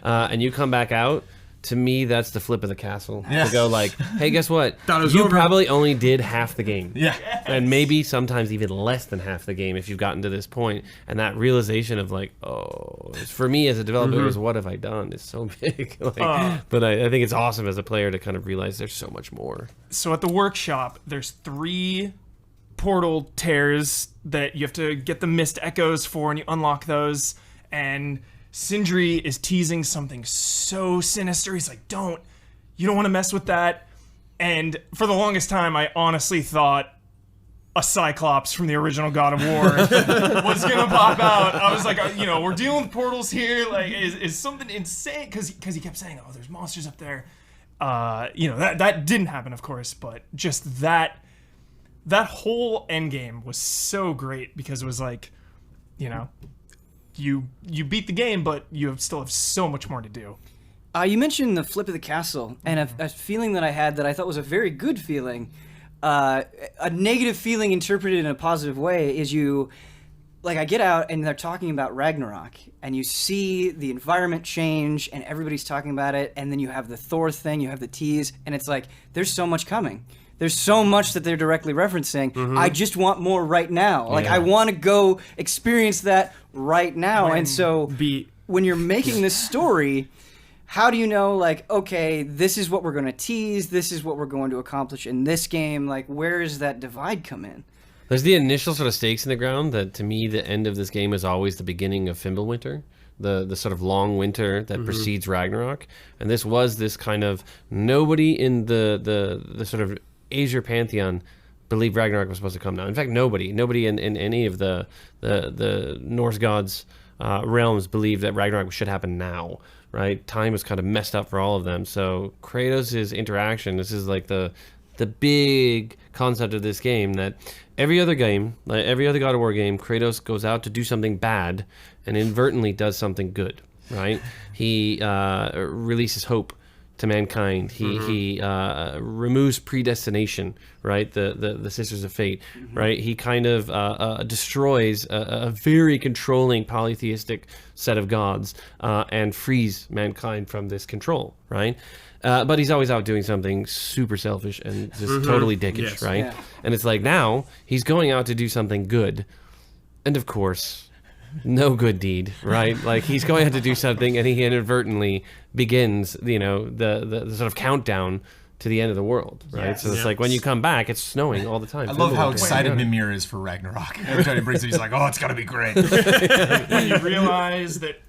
and you come back out, to me that's the flip of the castle. To go like, hey, guess what? You probably only did half the game. Yeah. And maybe sometimes even less than half the game if you've gotten to this point. And that realization of like, oh, for me as a developer, it was what have I done? It's so big. But I think it's awesome as a player to kind of realize there's so much more. So at the workshop, there's 3 portal tears that you have to get the mist echoes for, and you unlock those. And Sindri is teasing something so sinister. He's like, you don't want to mess with that. And for the longest time, I honestly thought a Cyclops from the original God of War was going to pop out. I was like, we're dealing with portals here. Like, is something insane? Because he kept saying, oh, there's monsters up there. That didn't happen, of course, but just that whole endgame was so great because it was like, you beat the game, but you still have so much more to do. You mentioned the flip of the castle, and a feeling that I had that I thought was a very good feeling. A negative feeling interpreted in a positive way is I get out and they're talking about Ragnarok, and you see the environment change, and everybody's talking about it, and then you have the Thor thing, you have the tease, and it's like, there's so much coming. There's so much that they're directly referencing. I just want more right now. Like, I want to go experience that right now. And so when you're making this story, how do you know, like, okay, this is what we're going to tease, this is what we're going to accomplish in this game? Like, where does that divide come in? There's the initial sort of stakes in the ground that, to me, the end of this game is always the beginning of Fimbulwinter. The sort of long winter that precedes Ragnarok. And this was this kind of, nobody in the sort of Aesir pantheon believed Ragnarok was supposed to come now. In fact, nobody in any of the Norse gods' realms believed that Ragnarok should happen now, right? Time was kind of messed up for all of them. So Kratos' interaction, this is like the big concept of this game, that every other game, like every other God of War game, Kratos goes out to do something bad and inadvertently does something good, right? He releases hope to mankind. He removes predestination, right? The Sisters of Fate, right? He kind of destroys a very controlling polytheistic set of gods and frees mankind from this control, right? But he's always out doing something super selfish and just totally dickish, right? Yeah. And it's like, now he's going out to do something good, and of course, no good deed, right? Like, he's going out to do something, and he inadvertently begins, the sort of countdown to the end of the world, right? Yes. So it's like, when you come back, it's snowing all the time. I love how excited Mimir is for Ragnarok. Every time he brings it, he's like, oh, it's gonna be great. When you realize that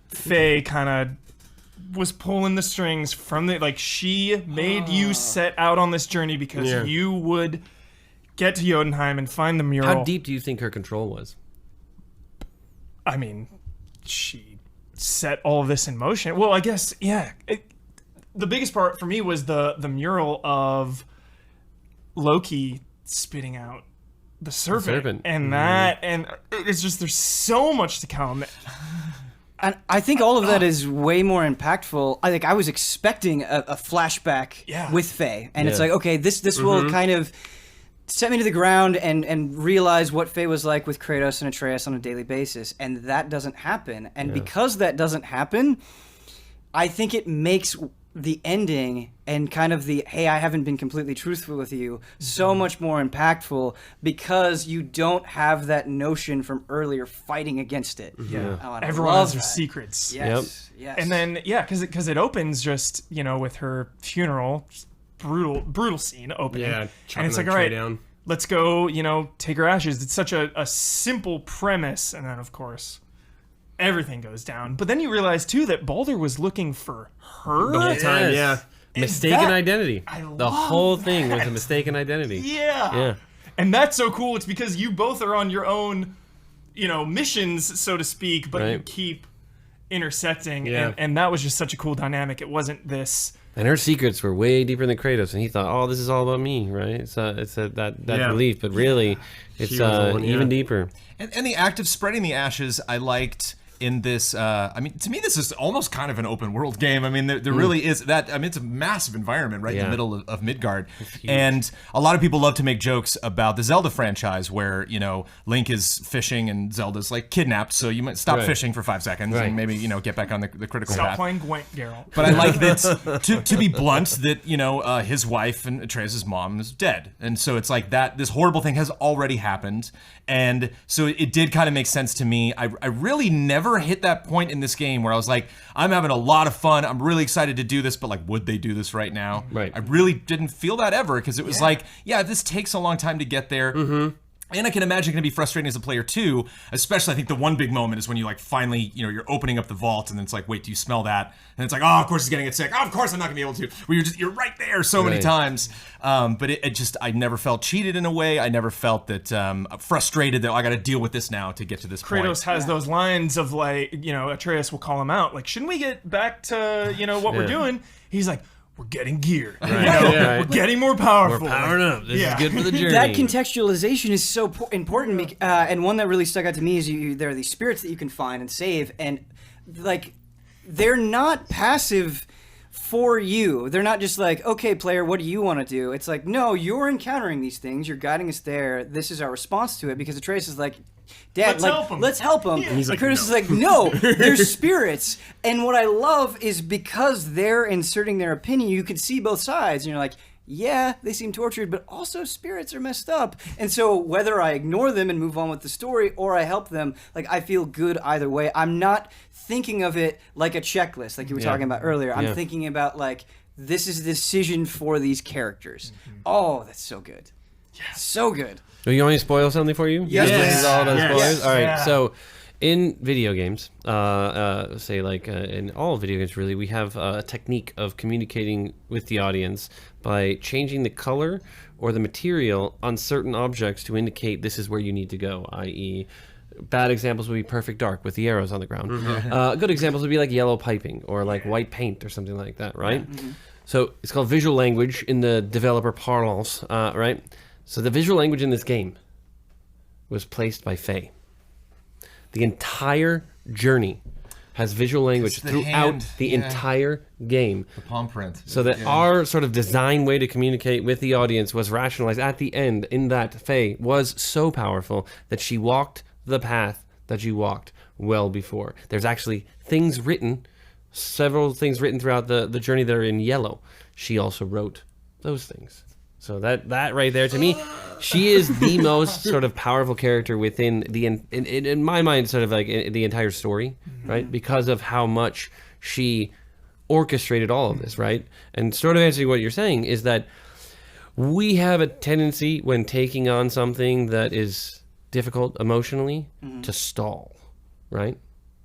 Faye kind of was pulling the strings from she made you set out on this journey because you would get to Jotunheim and find the mural. How deep do you think her control was? I mean, she set all of this in motion. Well, I guess, the biggest part for me was the mural of Loki spitting out the serpent. And that, and it's just, there's so much to come. And I think all of that is way more impactful. I was expecting a flashback with Faye. And it's like, okay, this will kind of set me to the ground and realize what Faye was like with Kratos and Atreus on a daily basis. And that doesn't happen. And because that doesn't happen, I think it makes the ending and kind of the, hey, I haven't been completely truthful with you, so much more impactful because you don't have that notion from earlier fighting against it. Everyone has their secrets. Yes. And then, because it opens just, with her funeral, brutal scene opening. Yeah, and it's like, all right, let's go, take her ashes. It's such a simple premise. And then, of course, everything goes down. But then you realize, too, that Baldur was looking for her. The whole time, yeah. Mistaken identity. I love the whole thing was a that. mistaken identity. Yeah. And that's so cool. It's because you both are on your own, missions, so to speak, but you keep intersecting. Yeah. And that was just such a cool dynamic. It wasn't this... And her secrets were way deeper than Kratos, and he thought, "Oh, this is all about me, right?" It's that belief, but really, it's even deeper. And the act of spreading the ashes, I liked in this. To me, this is almost kind of an open world game. I mean, there really is that. I mean, it's a massive environment right in the middle of Midgard, and a lot of people love to make jokes about the Zelda franchise, where Link is fishing and Zelda's like kidnapped. So you might stop fishing for 5 seconds and maybe get back on the critical path. Stop playing Gwent, Geralt. But I like that to be blunt, that his wife and Atreus' mom is dead, and so it's like that. This horrible thing has already happened, and so it did kind of make sense to me. I really never hit that point in this game where I was like, I'm having a lot of fun. I'm really excited to do this, but like, would they do this right now? Right. I really didn't feel that ever because it was like, this takes a long time to get there. Mm-hmm. And I can imagine it can be frustrating as a player too, especially I think the one big moment is when you like finally, you're opening up the vault and then it's like, wait, do you smell that? And it's like, oh, of course he's getting it sick. Oh, of course I'm not gonna be able to. Well, you're right there so many times. But it just, I never felt cheated in a way. I never felt that frustrated that I got to deal with this now to get to this point. Kratos has those lines of like, Atreus will call him out. Like, shouldn't we get back to, what we're doing? He's like, we're getting gear. We're getting more powerful. We're powering up. This is good for the journey. That contextualization is so important, and one that really stuck out to me is there are these spirits that you can find and save, and like they're not passive for you. They're not just like, okay, player, what do you want to do? It's like, no, you're encountering these things. You're guiding us there. This is our response to it, because Atreus is like, Dad, let's help him. Yeah. He's like, Curtis is like, no, they're spirits. And what I love is because they're inserting their opinion, you can see both sides. And you're like, yeah, they seem tortured, but also spirits are messed up. And so whether I ignore them and move on with the story or I help them, like, I feel good either way. I'm not thinking of it like a checklist, like you were talking about earlier. I'm thinking about, like, this is a decision for these characters. Mm-hmm. Oh, that's so good. Yeah. So good. Do you want me to spoil something for you? Yes. This is all about spoilers? Yes. All right, so in video games, say like in all video games really, we have a technique of communicating with the audience by changing the color or the material on certain objects to indicate this is where you need to go, i.e., bad examples would be perfect dark with the arrows on the ground. Mm-hmm. Good examples would be like yellow piping or like white paint or something like that, right? Mm-hmm. So it's called visual language in the developer parlance, right? So the visual language in this game was placed by Faye. The entire journey has visual language throughout the entire game. The palm print. So that our sort of design way to communicate with the audience was rationalized at the end, in that Faye was so powerful that she walked the path that you walked well before. There's actually things written, several things written throughout the journey that are in yellow. She also wrote those things. So that right there, to me, she is the most sort of powerful character within in my mind, sort of like the entire story, right? Because of how much she orchestrated all of this, right? And sort of answering what you're saying is that we have a tendency when taking on something that is difficult emotionally to stall, right?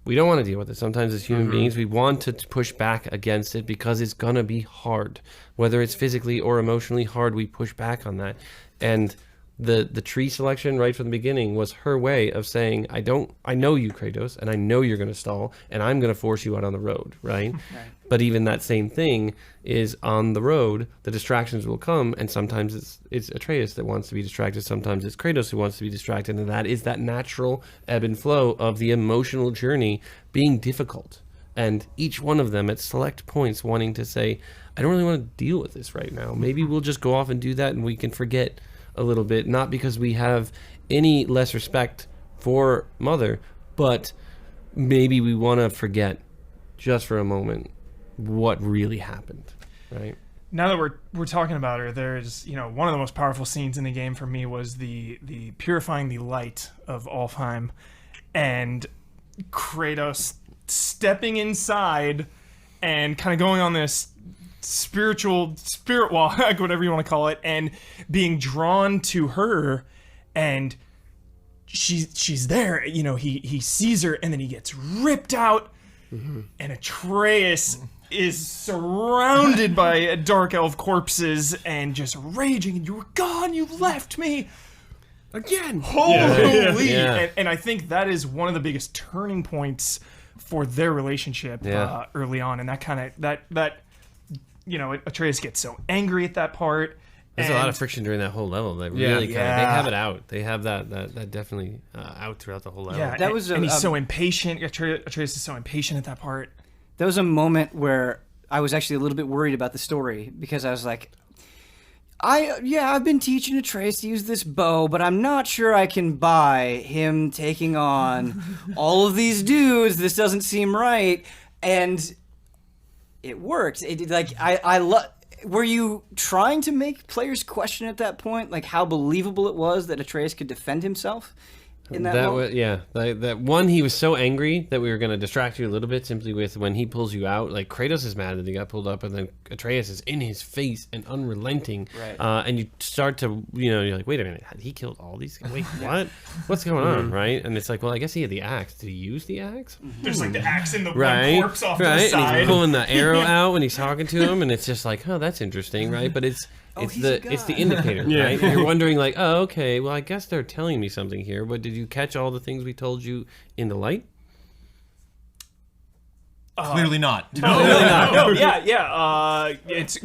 We don't want to deal with it. Sometimes as human beings, we want to push back against it because it's going to be hard. Whether it's physically or emotionally hard, we push back on that. And the tree selection right from the beginning was her way of saying, I know you, Kratos, and I know you're going to stall, and I'm going to force you out on the road, right? But even that same thing is on the road, the distractions will come, and sometimes it's Atreus that wants to be distracted, sometimes it's Kratos who wants to be distracted, and that is that natural ebb and flow of the emotional journey being difficult. And each one of them at select points wanting to say, I don't really want to deal with this right now. Maybe we'll just go off and do that and we can forget a little bit, not because we have any less respect for Mother, but maybe we want to forget just for a moment what really happened, right? Now that we're talking about her, there's, one of the most powerful scenes in the game for me was the purifying the light of Alfheim, and Kratos stepping inside and kind of going on this spirit walk, whatever you want to call it, and being drawn to her, and she's there. You know, he sees her, and then he gets ripped out, and Atreus is surrounded by dark elf corpses and just raging. And you were gone. You left me again. Holy! Yeah. And I think that is one of the biggest turning points for their relationship early on, and that kind of that you know, Atreus gets so angry at that part. There's a lot of friction during that whole level. They really kind of, they have it out. They have that definitely out throughout the whole level. Yeah, That was and he's so impatient. Atreus is so impatient at that part. There was a moment where I was actually a little bit worried about the story because I was like, I've been teaching Atreus to use this bow, but I'm not sure I can buy him taking on all of these dudes. This doesn't seem right. And it worked. It like I love. Were you trying to make players question at that point, like how believable it was that Atreus could defend himself in that moment? That one, he was so angry that we were going to distract you a little bit simply with when he pulls you out. Like, Kratos is mad that he got pulled up, and then Atreus is in his face and unrelenting. Right. And you start to, you know, you're like, wait a minute, he killed all these guys? Wait, what? What's going on, right? And it's like, well, I guess he had the axe. Did he use the axe? There's like the axe in the Right, corpse off right, to the and side. he's pulling the arrow out when he's talking to him, and it's just like, oh, that's interesting, right? But it's the indicator, right? You're wondering like, oh, okay, well, I guess they're telling me something here. But did you catch all the things we told you in the light? Clearly not. No, it's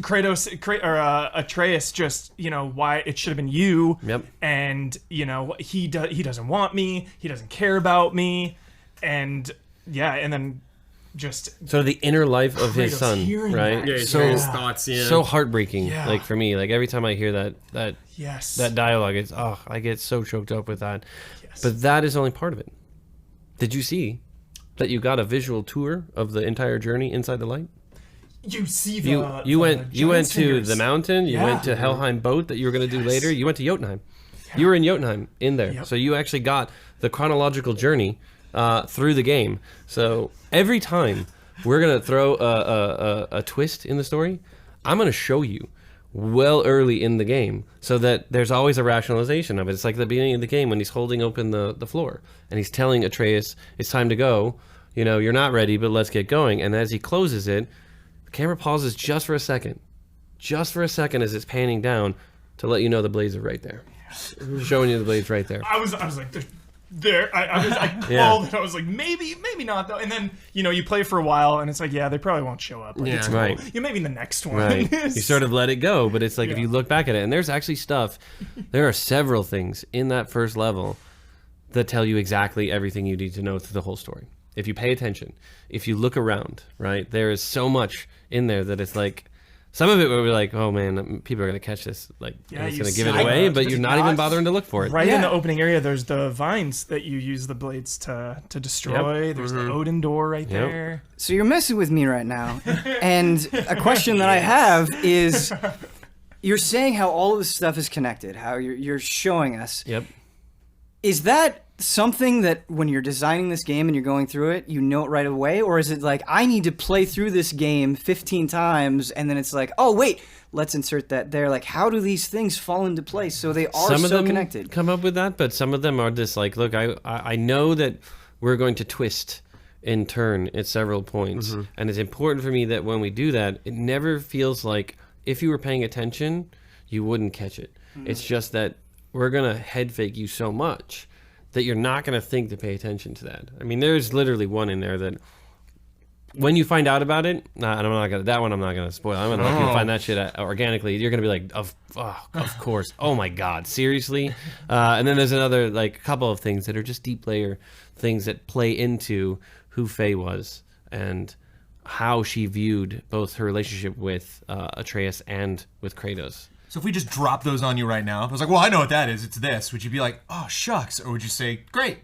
Atreus. Just, you know, why it should have been you. Yep. And you know, he doesn't want me. He doesn't care about me. And and then just So the inner life of his Kratos son, hearing right? that. Yeah, so his thoughts. Yeah. so heartbreaking. Yeah. Like for me, like every time I hear that yes, that dialogue, it's I get so choked up with that. Yes. But that is only part of it. Did you see that you got a visual tour of the entire journey inside the light? you see You went giant's to fingers. the mountain. You went to Helheim boat that you were going to do later. You went to Jotunheim. You were in Jotunheim in there. Yep. So you actually got the chronological journey through the game. So every time we're going to throw a twist in the story, I'm going to show you well early in the game so that there's always a rationalization of it. It's like the beginning of the game when he's holding open the floor and he's telling Atreus, it's time to go. You know, you're not ready, but let's get going. And as he closes it, the camera pauses just for a second as it's panning down to let you know the blades are right there. Showing you the blades right there. I was like, there. I called it. I was like, maybe not though. And then, you know, you play for a while, and it's like, they probably won't show up. Like, it's cool. Right. Yeah, maybe in the next one. Right. You sort of let it go, but it's like if you look back at it, and there's actually stuff, there are several things in that first level that tell you exactly everything you need to know through the whole story. If you pay attention, if you look around, right, there is so much in there that it's like, some of it where we're like, oh man, people are going to catch this, like, and it's going to give it away, but you're not even bothering to look for it. Right in the opening area, there's the vines that you use the blades to destroy. Yep. There's the Odin door right there. So you're messing with me right now. And a question that I have is, you're saying how all of this stuff is connected, how you're showing us. Yep. Is that something that when you're designing this game and you're going through it, you know it right away? Or is it like, I need to play through this game 15 times and then it's like, oh, wait, let's insert that there. Like, how do these things fall into place so they are Some of so them connected? come up with that, but some of them are just like, look, I know that we're going to twist in turn at several points. And it's important for me that when we do that, it never feels like if you were paying attention, you wouldn't catch it. It's just that we're going to head fake you so much that you're not going to think to pay attention to that. I mean, there's literally one in there that when you find out about it, I'm not going to spoil. I'm going to let you find that shit organically. You're going to be like, of course. Oh my God, seriously? And then there's another, like, couple of things that are just deep layer things that play into who Faye was and how she viewed both her relationship with Atreus and with Kratos. So if we just drop those on you right now, I was like, well, I know what that is. It's this. Would you be like, oh, shucks? Or would you say, great,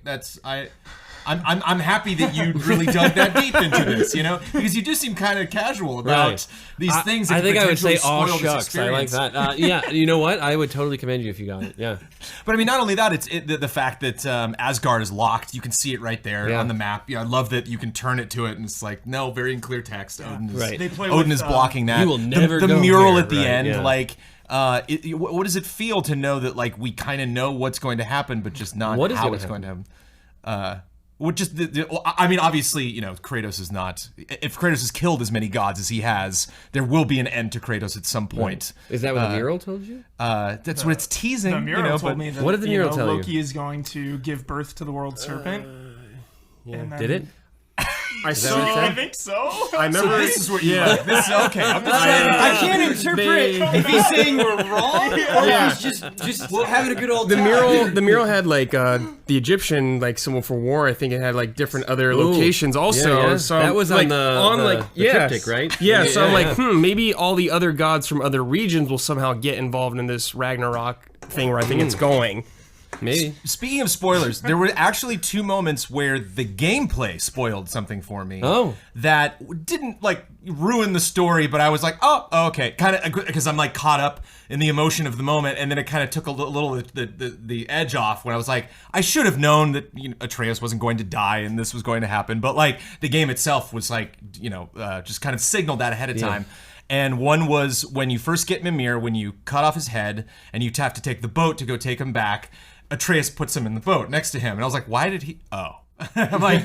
I I'm happy that you really dug that deep into this, because you do seem kind of casual about these things. That I think I would say, spoil "Oh this shucks," I like experience. that. Yeah, you know what? I would totally commend you if you got it. Yeah. But I mean, not only that, it's the fact that Asgard is locked. You can see it right there on the map. I love that you can turn it to it, and it's like, no, very in clear text. Odin is blocking that. You will never the go mural here, at the right, end, yeah. like. What does it feel to know that like we kind of know what's going to happen, but just not how it's going to happen? I mean, obviously, Kratos is not. If Kratos has killed as many gods as he has, there will be an end to Kratos at some point. Is that what the mural told you? That's what it's teasing. The mural told me that what did the mural tell you? Loki is going to give birth to the world serpent. And then, Did it? I that what it said? I think so. I remember. So this is what you like. This is okay. I'm just I can't interpret if he's saying we're wrong or if he's just having a good old time. The mural had like the Egyptian like symbol for war. I think it had like different other locations also. Yeah. So That was like, on the triptych, right? Yeah. So I'm Yeah. like, maybe all the other gods from other regions will somehow get involved in this Ragnarok thing where I think it's going. Maybe. Speaking of spoilers, there were actually 2 moments where the gameplay spoiled something for me. Oh. That didn't like ruin the story, but I was like, oh, okay, kind of, because I'm like caught up in the emotion of the moment, and then it kind of took a little the edge off when I was like, I should have known that Atreus wasn't going to die and this was going to happen, but like the game itself was like, just kind of signaled that ahead of time. And one was when you first get Mimir, when you cut off his head and you have to take the boat to go take him back, Atreus puts him in the boat next to him. And I was like, why did he? Oh. I'm like,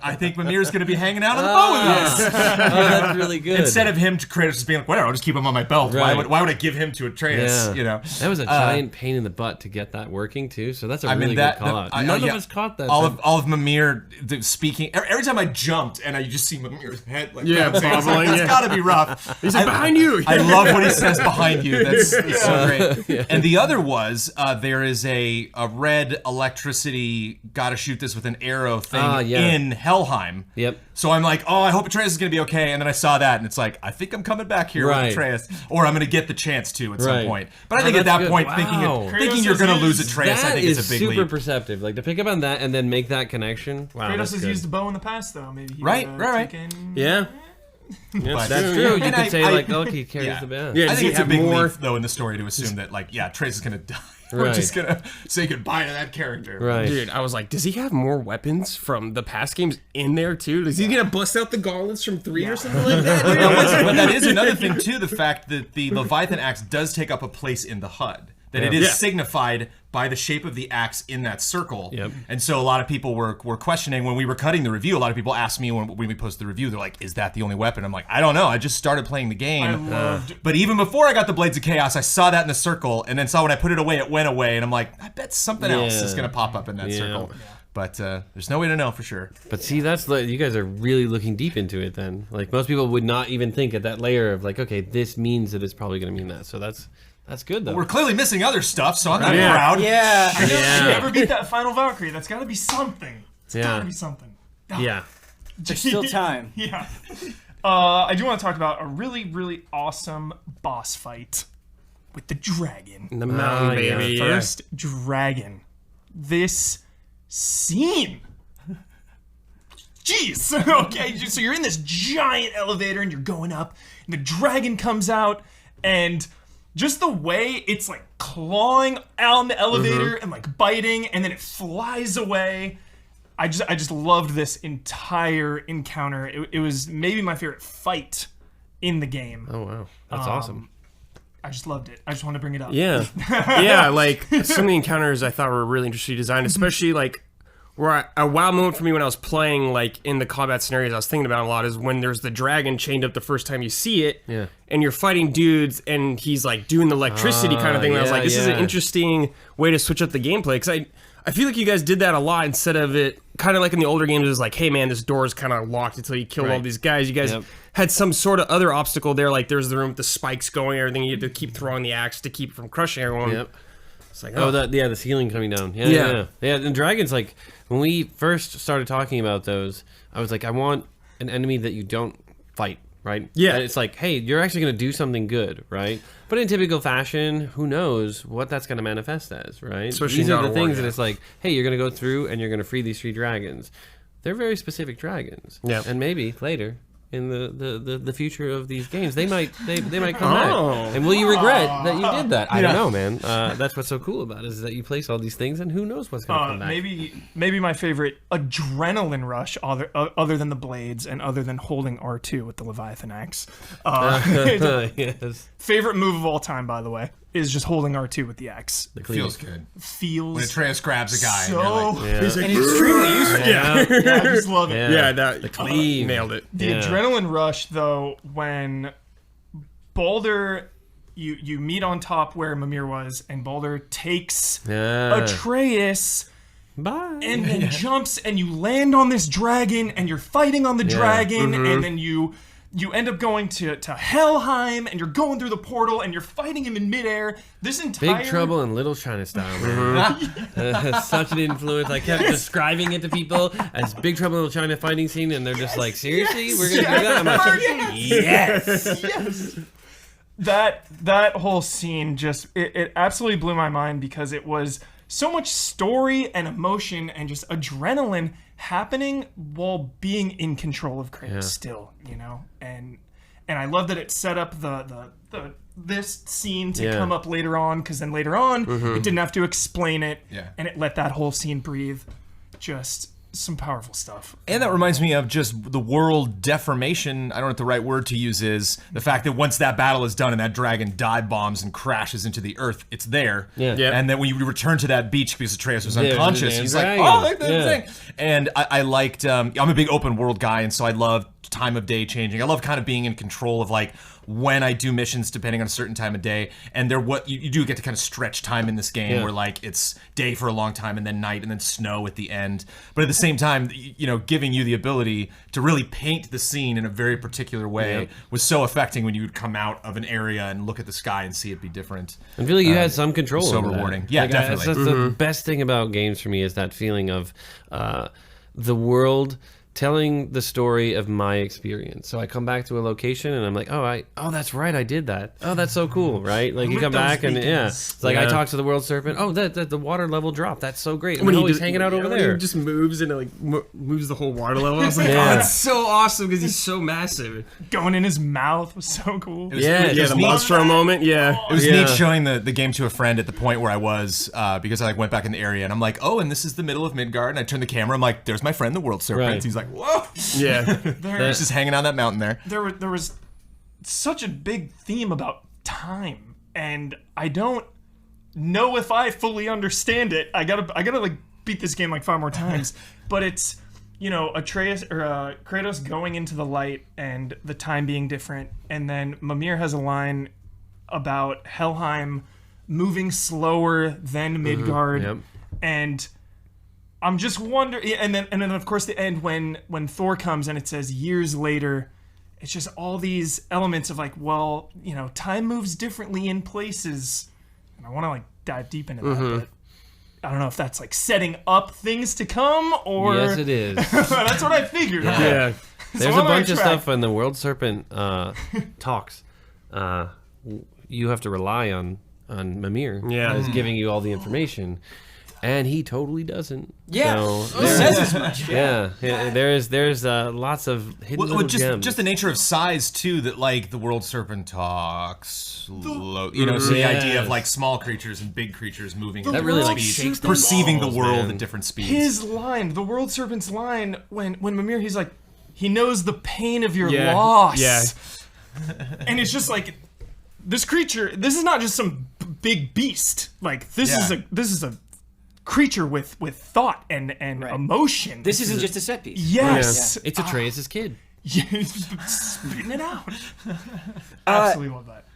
I think Mimir's going to be hanging out on the boat with us. Oh, that's really good. Instead of him, Kratos just being like, whatever, I'll just keep him on my belt. Right. Why would I give him to Atreus? Yeah. That was a giant pain in the butt to get that working too. So that's a really good call out. None of us caught that. All of Mimir speaking. Every time I jumped and you just see Mimir's head like bobbling. It's got to be rough. He's like, behind you. I love what he says behind you. That's so great. Yeah. And the other was there is a red electricity. Got to shoot this with an arrow thing. In Helheim. Yep. So I'm like, oh, I hope Atreus is going to be okay. And then I saw that, and it's like, I think I'm coming back here with Atreus, or I'm going to get the chance to at some point. But I think at that point, thinking you're going to lose Atreus, I think it's a big leap. Super perceptive. Like to pick up on that and then make that connection. Wow, Kratos has used a bow in the past, though. Maybe he right. Yeah. That's true. You could say like, look, he carries the band. Yeah, I think it's a big leap, though, in the story to assume that, like, Atreus is going to die. We're just going to say goodbye to that character. Right. Dude, I was like, does he have more weapons from the past games in there, too? Is he going to bust out the gauntlets from 3 or something like that? But that is another thing, too, the fact that the Leviathan axe does take up a place in the HUD. That it is signified by the shape of the axe in that circle. Yep. And so a lot of people were questioning when we were cutting the review. A lot of people asked me when we posted the review, they're like, is that the only weapon? I'm like, I don't know. I just started playing the game. But even before I got the Blades of Chaos, I saw that in the circle, and then saw when I put it away, it went away. And I'm like, I bet something else is going to pop up in that circle. But there's no way to know for sure. But see, that's like, you guys are really looking deep into it then. Like most people would not even think at that layer of like, okay, this means that it's probably going to mean that. So that's good though. We're clearly missing other stuff, so I'm not proud. Yeah. I never beat that final Valkyrie. That's got to be something. It's got to be something. Yeah. There's still time. Yeah. I do want to talk about a really, really awesome boss fight with the dragon. The mountain, baby. First dragon. This scene. Jeez. Okay, so you're in this giant elevator and you're going up, and the dragon comes out, and just the way it's like clawing on the elevator and like biting, and then it flies away. I just loved this entire encounter. It was maybe my favorite fight in the game. Oh wow, that's awesome. I just loved it. I just wanted to bring it up. Yeah. Yeah, like some of the encounters I thought were really interesting designed, especially like where a wow moment for me when I was playing, like in the combat scenarios I was thinking about a lot, is when there's the dragon chained up the first time you see it, and you're fighting dudes, and he's like doing the electricity kind of thing. And I was like, this is an interesting way to switch up the gameplay, because I feel like you guys did that a lot instead of it kind of like in the older games. It was like, hey man, this door is kind of locked until you kill all these guys. You guys had some sort of other obstacle there, like there's the room with the spikes going, everything. You had to keep throwing the axe to keep it from crushing everyone. Yep. It's like, the ceiling coming down. Yeah. And dragons, like when we first started talking about those, I was like, I want an enemy that you don't fight. right? Yeah. And it's like, hey, you're actually going to do something good, right? But in typical fashion, who knows what that's going to manifest as, right? Especially These are God the of War, things that yeah. it's like, hey, you're going to go through and you're going to free these 3 dragons. They're very specific dragons. Yeah. And maybe later in the future of these games, they might come back. And will you regret that you did that? I don't know, man. That's what's so cool about it, is that you place all these things and who knows what's going to come back. Maybe my favorite adrenaline rush, other than the blades and other than holding R2 with the Leviathan axe. Yes. Favorite move of all time, by the way, is just holding R2 with the axe. Feels good. Feels When Atreus grabs a guy so. and you're like, He's like, And it's extremely useful. Yeah, I just love it. yeah, that cleave nailed it. The adrenaline rush, though, when Baldur, you meet on top where Mimir was, and Baldur takes Atreus Bye. and then jumps, and you land on this dragon, and you're fighting on the dragon, and then you end up going to Helheim, and you're going through the portal, and you're fighting him in midair. This entire Big Trouble in Little China style, man. Such an influence. I kept describing it to people as Big Trouble in Little China fighting scene, and they're just like, seriously? We're going to do that? I'm like, yes. That whole scene just it absolutely blew my mind, because it was so much story and emotion and just adrenaline happening while being in control of Kratos still, you know? And I love that it set up the this scene to come up later on, because then later on it didn't have to explain it, and it let that whole scene breathe. Just some powerful stuff. And that reminds me of just the world deformation. I don't know what the right word to use is. The fact that once that battle is done and that dragon dive bombs and crashes into the earth, it's there. Yeah. And then when you return to that beach because Atreus was There's unconscious, the he's damn like, oh, dragon. that thing. And I liked, I'm a big open world guy, and so I love time of day changing. I love kind of being in control of like when I do missions depending on a certain time of day. And you do get to kind of stretch time in this game where like it's day for a long time and then night and then snow at the end. But at the same time, you know, giving you the ability to really paint the scene in a very particular way was so affecting when you would come out of an area and look at the sky and see it be different. I feel like you had some control so over rewarding. that. Yeah, Like, definitely. That's the best thing about games for me, is that feeling of the world telling the story of my experience. So I come back to a location and I'm like, oh, that's right, I did that. Oh, that's so cool, right? Like you come back and it's like I talked to the world serpent. Oh, the water level dropped. That's so great. When he's hanging out over when there. he just moves and it like moves the whole water level. I was like, Yeah. oh, that's so awesome because he's so massive. Going in his mouth was so cool. Yeah, Yeah, the monstro moment. Yeah. It was neat showing the game to a friend at the point where I was, because I like went back in the area and I'm like, oh, and this is the middle of Midgard. And I turned the camera. I'm like, there's my friend, the world serpent. Right. He's like, whoa. Yeah. He's just hanging on that mountain there. There was such a big theme about time, and I don't know if I fully understand it. I gotta like beat this game like 5 more times. But it's, you know, Atreus or Kratos going into the light and the time being different, and then Mimir has a line about Helheim moving slower than Midgard, Yep. and I'm just wondering, and then of course the end when Thor comes and it says years later. It's just all these elements of like, well, you know, time moves differently in places, and I want to like dive deep into that, but I don't know if that's like setting up things to come or. Yes, it is. That's what I figured. Yeah. There's a bunch of stuff when the world serpent talks. You have to rely on Mimir. Yeah. As giving you all the information. And he totally doesn't. Yeah, So he says as much. yeah. There's lots of hidden little gems. Just the nature of size too. That like the world serpent talks slow. You know, so the idea of like small creatures and big creatures moving at That different really, like, speeds, shakes the perceiving the walls, world man. at different speeds. His line, the world serpent's line, when Mimir, he's like, he knows the pain of your Yeah. loss. Yeah. And it's just like, this creature. This is not just some big beast. Like this is a creature with thought and emotion. This isn't just a set piece. Yes. It's Atreus' kid. Yeah, spitting it out. Absolutely love that.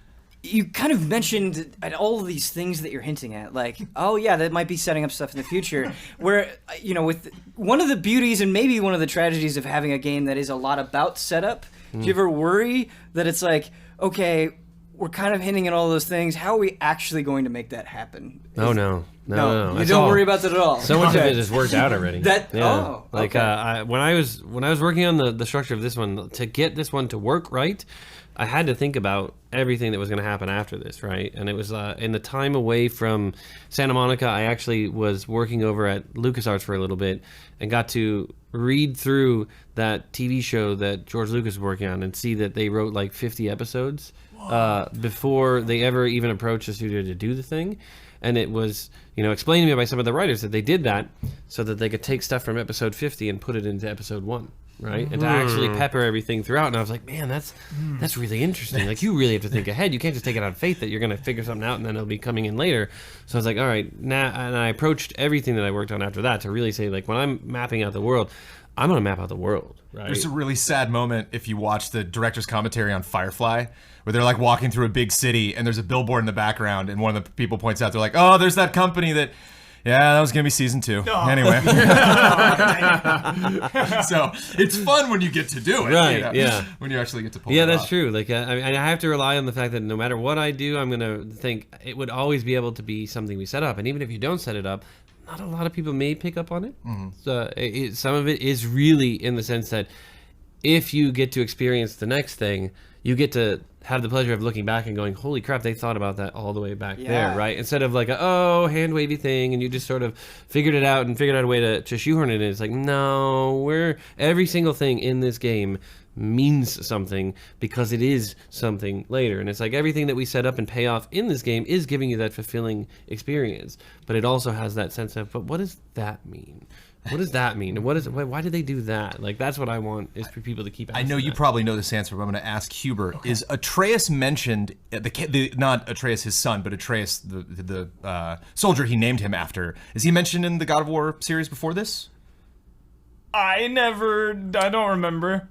You kind of mentioned all of these things that you're hinting at, like, oh yeah, that might be setting up stuff in the future. Where, you know, with one of the beauties and maybe one of the tragedies of having a game that is a lot about setup, do you ever worry that it's like, okay, we're kind of hinting at all those things. How are we actually going to make that happen? Oh no. You That's don't all- worry about that at all. So much of it has worked out already. Okay. When I was working on the structure of this one, to get this one to work right, I had to think about everything that was going to happen after this, right? And it was in the time away from Santa Monica, I actually was working over at LucasArts for a little bit and got to read through that TV show that George Lucas was working on and see that they wrote like 50 episodes before they ever even approached the studio to do the thing. And it was, explained to me by some of the writers that they did that so that they could take stuff from episode 50 and put it into episode 1. Right, and to actually pepper everything throughout, and I was like, man, that's really interesting. Like, you really have to think ahead. You can't just take it on faith that you're going to figure something out and then it'll be coming in later. So I was like, all right, now, and I approached everything that I worked on after that to really say, like, when I'm mapping out the world, I'm going to map out the world. Right. There's a really sad moment if you watch the director's commentary on Firefly, where they're like walking through a big city and there's a billboard in the background, and one of the people points out, they're like, oh, there's that company that. Yeah, that was going to be season 2. Oh. Anyway. So, it's fun when you get to do it. Right, yeah. When you actually get to pull it off. Yeah, that's true. Like, I have to rely on the fact that no matter what I do, I'm going to think it would always be able to be something we set up. And even if you don't set it up, not a lot of people may pick up on it. Mm-hmm. So some of it is really in the sense that if you get to experience the next thing, you get to have the pleasure of looking back and going, holy crap, they thought about that all the way back there, right? Instead of like hand wavy thing, and you just sort of figured it out and figured out a way to shoehorn it in. It's like, no, every single thing in this game means something because it is something later. And it's like everything that we set up and pay off in this game is giving you that fulfilling experience. But it also has that sense of, but what does that mean? What does that mean? Why did they do that? Like, that's what I want is for people to keep asking. I know you probably know this answer, but I'm going to ask Huber. Okay. Is Atreus mentioned, not Atreus his son, but Atreus the soldier he named him after, is he mentioned in the God of War series before this? I don't remember,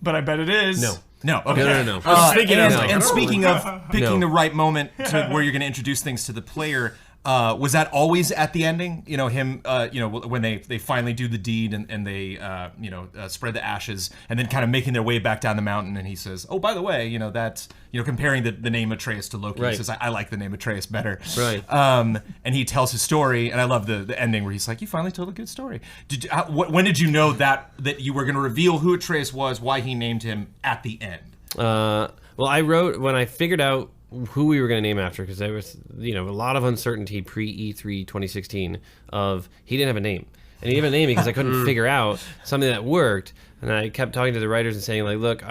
but I bet it is. No. Okay. No. And speaking of picking the right moment to where you're going to introduce things to the player, was that always at the ending? Him, when they finally do the deed and they, spread the ashes and then kind of making their way back down the mountain, and he says, "Oh, by the way, that's comparing the name Atreus to Loki." Right. He says, "I like the name Atreus better." Right. And he tells his story, and I love the ending where he's like, "You finally told a good story." When did you know that you were going to reveal who Atreus was, why he named him at the end? Well, I wrote when I figured out who we were going to name after, because there was a lot of uncertainty pre-E3 2016 of he didn't have a name, and he didn't have a name because I couldn't figure out something that worked. And I kept talking to the writers and saying, like, look,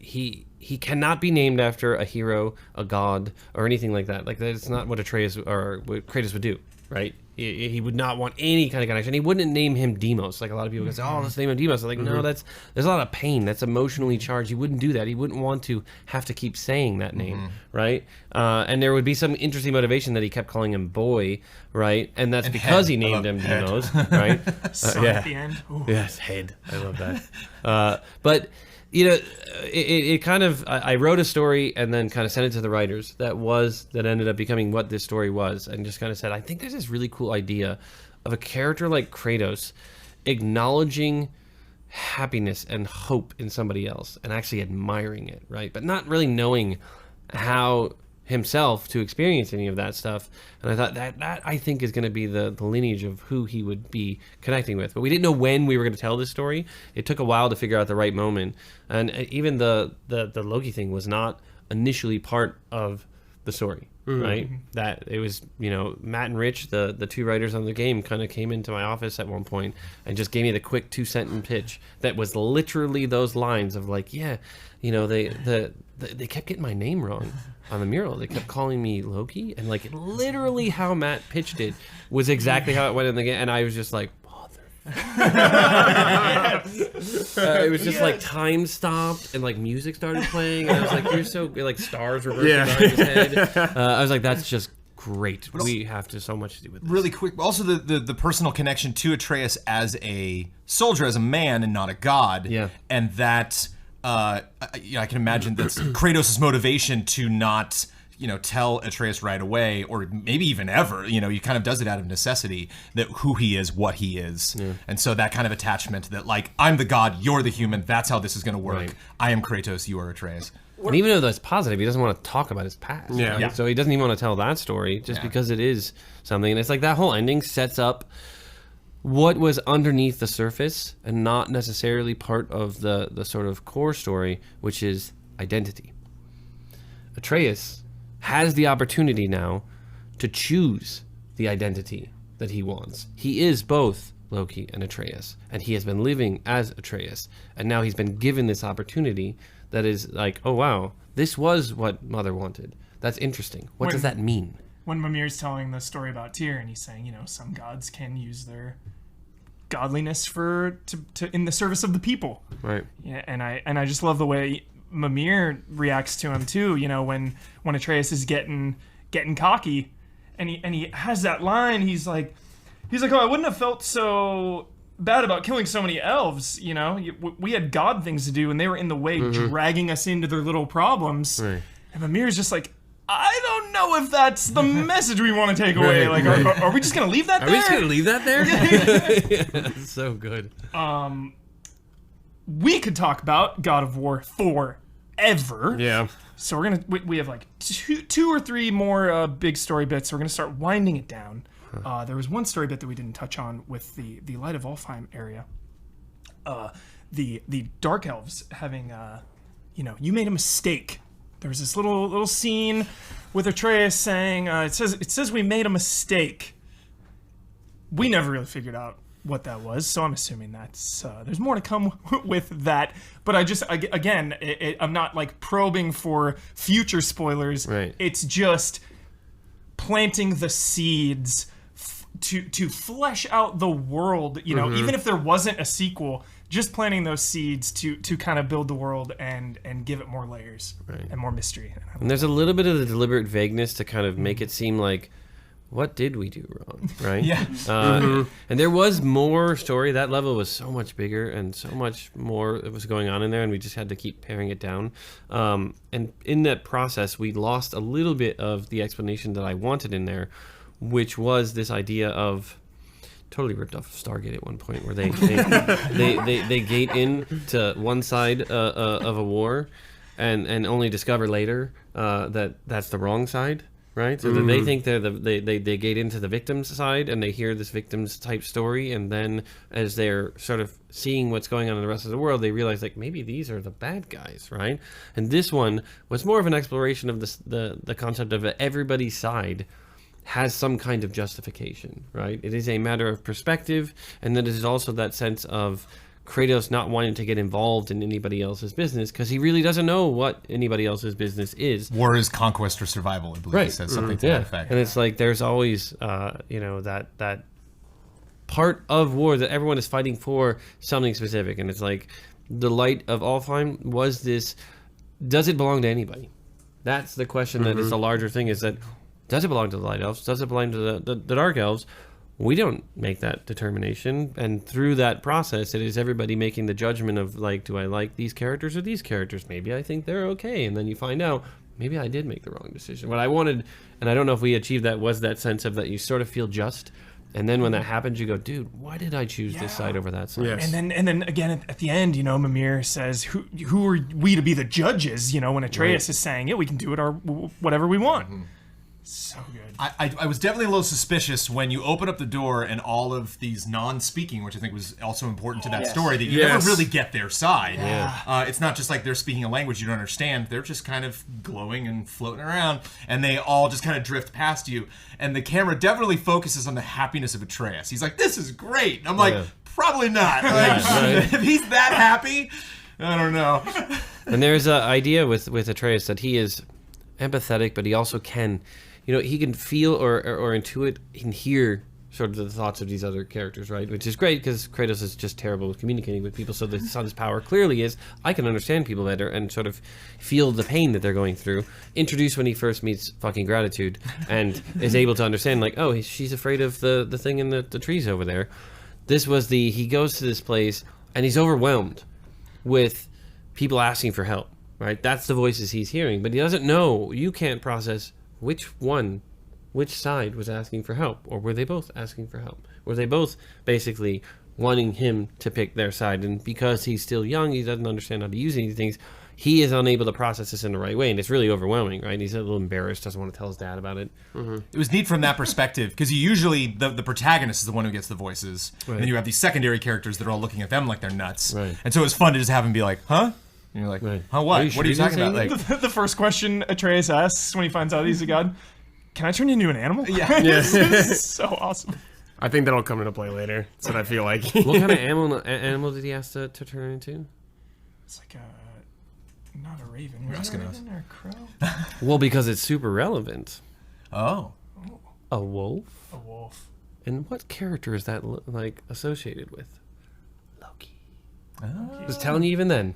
he cannot be named after a hero, a god, or anything like that. Like, that's not what Atreus or what Kratos would do, right? He would not want any kind of connection. He wouldn't name him Deimos. Like, a lot of people go, oh, let's name him Deimos. I'm like, no, there's a lot of pain. That's emotionally charged. He wouldn't do that. He wouldn't want to have to keep saying that name, right? And there would be some interesting motivation that he kept calling him Boy, right? And that's because he named him Deimos, right? At the end. Ooh. Yes, head. I love that. But it kind of, I wrote a story and then kind of sent it to the writers that ended up becoming what this story was, and just kind of said, I think there's this really cool idea of a character like Kratos acknowledging happiness and hope in somebody else and actually admiring it, right? But not really knowing how himself to experience any of that stuff. And I thought that I think is going to be the lineage of who he would be connecting with. But we didn't know when we were going to tell this story. It took a while to figure out the right moment. And even the Loki thing was not initially part of the story, right? That it was, Matt and Rich, the two writers on the game, kind of came into my office at one point and just gave me the quick 2-sentence pitch that was literally those lines of like, they kept getting my name wrong on the mural. They kept calling me Loki, and like literally how Matt pitched it was exactly how it went in the game, and I was just like, it was just like time stopped and like music started playing, and I was like, you're so like stars were bursting out of his head. I was like, that's just great. We have to so much to do with this. Really quick, also the personal connection to Atreus as a soldier, as a man, and not a god. Yeah, and that. I can imagine that's Kratos' motivation to not, tell Atreus right away, or maybe even ever. He kind of does it out of necessity, that who he is, what he is. Yeah. And so that kind of attachment that, like, I'm the god, you're the human, that's how this is going to work. Right. I am Kratos, you are Atreus. And even though that's positive, he doesn't want to talk about his past. Yeah. Right? Yeah. So he doesn't even want to tell that story just because it is something. And it's like that whole ending sets up what was underneath the surface and not necessarily part of the sort of core story, which is identity. Atreus has the opportunity now to choose the identity that he wants. He is both Loki and Atreus, and he has been living as Atreus, and now he's been given this opportunity that is like, oh wow, this was what Mother wanted. That's interesting. What does that mean? When Mimir's telling the story about Tyr, and he's saying, some gods can use their godliness to in the service of the people. Right. Yeah, and I just love the way Mimir reacts to him too. When Atreus is getting cocky, and he has that line. He's like, oh, I wouldn't have felt so bad about killing so many elves. We had god things to do, and they were in the way, dragging us into their little problems. Right. And Mimir's just like, I don't know if that's the message we want to take away. Like, are we just gonna leave that there? Are we just gonna leave that there? That's so good. We could talk about God of War forever. Yeah. So we have like two or three more big story bits. So we're gonna start winding it down. There was one story bit that we didn't touch on with the Light of Alfheim area. The Dark Elves having you made a mistake. There was this little scene with Atreus saying, it says we made a mistake. We never really figured out what that was, so I'm assuming that's there's more to come with that. But I'm not like probing for future spoilers. Right. It's just planting the seeds to flesh out the world. Even if there wasn't a sequel, just planting those seeds to kind of build the world and give it more layers and more mystery. And there's a little bit of the deliberate vagueness to kind of make it seem like, what did we do wrong, right? Yeah. And there was more story. That level was so much bigger and so much more that was going on in there, and we just had to keep paring it down. And in that process, we lost a little bit of the explanation that I wanted in there, which was this idea of totally ripped off of Stargate at one point, where they gate in to one side of a war, and only discover later that that's the wrong side. Right, so that they think they gate into the victim's side, and they hear this victim's type story, and then as they're sort of seeing what's going on in the rest of the world, they realize like maybe these are the bad guys, right? And this one was more of an exploration of the concept of everybody's side has some kind of justification, right? It is a matter of perspective, and then it is also that sense of Kratos not wanting to get involved in anybody else's business because he really doesn't know what anybody else's business is. War is conquest or survival, I believe. He says something to that effect. And it's like there's always, that part of war that everyone is fighting for something specific. And it's like the Light of Alfheim was this, does it belong to anybody? That's the question that is the larger thing, is that does it belong to the Light Elves? Does it belong to the Dark Elves? We don't make that determination, and through that process, it is everybody making the judgment of like, do I like these characters or these characters? Maybe I think they're okay, and then you find out maybe I did make the wrong decision. What I wanted, and I don't know if we achieved that, was that sense of that you sort of feel just, and then when that happens, you go, dude, why did I choose this side over that side? Yes. And then again at the end, Mimir says, "Who are we to be the judges?" When Atreus is saying, "Yeah, we can do it whatever we want." So good. I was definitely a little suspicious when you open up the door and all of these non-speaking, which I think was also important to that story, that you never really get their side. Yeah. It's not just like they're speaking a language you don't understand. They're just kind of glowing and floating around, and they all just kind of drift past you. And the camera definitely focuses on the happiness of Atreus. He's like, this is great. I'm like, probably not. Like, if he's that happy, I don't know. And there's an idea with Atreus that he is empathetic, but he also can... he can feel or intuit, he can hear sort of the thoughts of these other characters, right? Which is great because Kratos is just terrible with communicating with people. So the son's power clearly is, I can understand people better and sort of feel the pain that they're going through. Introduced when he first meets fucking Gratitude and is able to understand, like, oh, she's afraid of the thing in the trees over there. This was he goes to this place and he's overwhelmed with people asking for help, right? That's the voices he's hearing, but he doesn't know, you can't process which side was asking for help, or were they both asking for help? Were they both basically wanting him to pick their side? And because he's still young, he doesn't understand how to use any things, he is unable to process this in the right way, and it's really overwhelming, right? And he's a little embarrassed, doesn't want to tell his dad about it. It was neat from that perspective, because usually the protagonist is the one who gets the voices, and then you have these secondary characters that are all looking at them like they're nuts. Right. And so it was fun to just have him be like, huh? And you're like, huh, what? What are you talking about? Like, The first question Atreus asks when he finds out he's a god, can I turn you into an animal? Yeah. This is so awesome. I think that'll come into play later. That's what I feel like. What kind of animal did he ask to turn into? It's like not a raven. Was it a raven or a crow? Well, because it's super relevant. oh. A wolf? A wolf. And what character is that like associated with? Loki. Just telling you even then.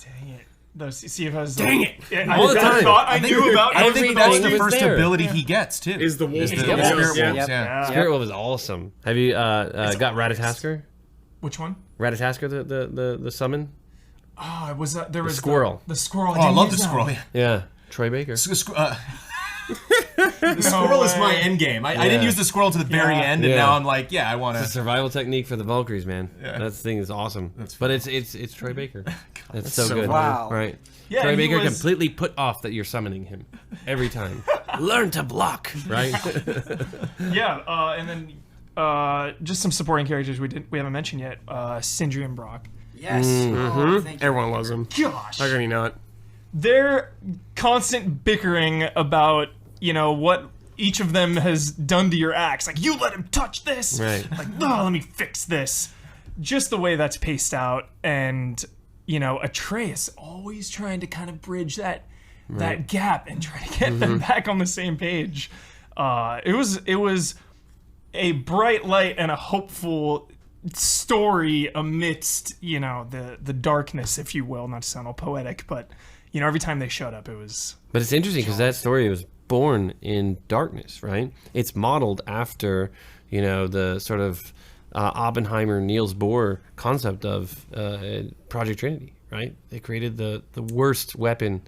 Dang it. See if I was. Dang it! All the time. I knew about I think that's the was first there. ability he gets, too. Is the wolf. Is the Yep. spirit wolves, Yep. yeah. Spirit Wolf is awesome. Have you got Ratatasker? Which one? Ratatasker, the summon? Oh, it was there was squirrel. The squirrel. Oh, I love the squirrel, yeah. Yeah. Troy Baker. The squirrel is my end game. I didn't use the squirrel to the very end, and Yeah. now I'm like, yeah, I want It's a to. survival technique for the Valkyries, man. Yeah. That thing is awesome. That's but it's Troy Baker. That's so good. Wow. Right. Yeah, Troy he Baker was- completely put off that you're summoning him every time. Learn to block, right? Yeah, and then just some supporting characters we haven't mentioned yet. Sindri and Brock. Yes. Oh, thank you. Everyone loves him. Gosh, How can you not? their constant bickering about what each of them has done to your axe. Like, you let him touch this. Right. Like, oh, let me fix this. Just the way that's paced out, and Atreus always trying to kind of bridge that gap and try to get them back on the same page. It was a bright light and a hopeful story amidst the darkness, if you will. Not to sound all poetic, but every time they showed up, it was. But it's interesting because that story was born in darkness, right? It's modeled after, the sort of Oppenheimer, Niels Bohr concept of Project Trinity, right? They created the worst weapon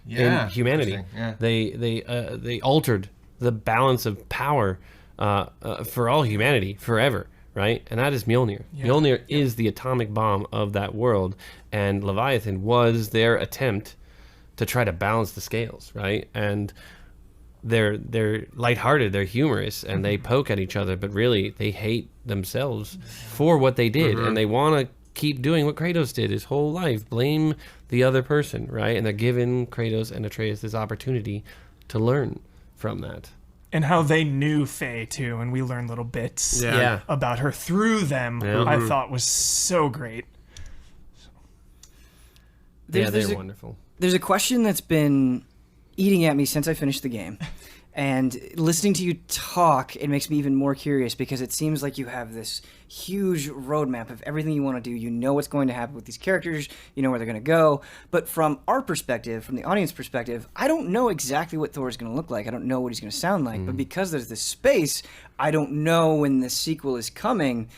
in humanity. Yeah. They altered the balance of power for all humanity forever, right? And that is Mjolnir. Mjolnir is the atomic bomb of that world, and Leviathan was their attempt to try to balance the scales, right? And they're lighthearted, they're humorous, and they poke at each other, but really they hate themselves for what they did, and they want to keep doing what Kratos did his whole life, blame the other person, right? And they're giving Kratos and Atreus this opportunity to learn from that. And how they knew Faye too, and we learned little bits Yeah. about her through them. Yeah. I thought was so great. Yeah, There's they're a- wonderful. There's a question that's been eating at me since I finished the game. And listening to you talk, it makes me even more curious because it seems like you have this huge roadmap of everything you want to do. You know what's going to happen with these characters. You know where they're going to go. But from our perspective, from the audience perspective, I don't know exactly what Thor is going to look like. I don't know what he's going to sound like. But because there's this space, I don't know when the sequel is coming.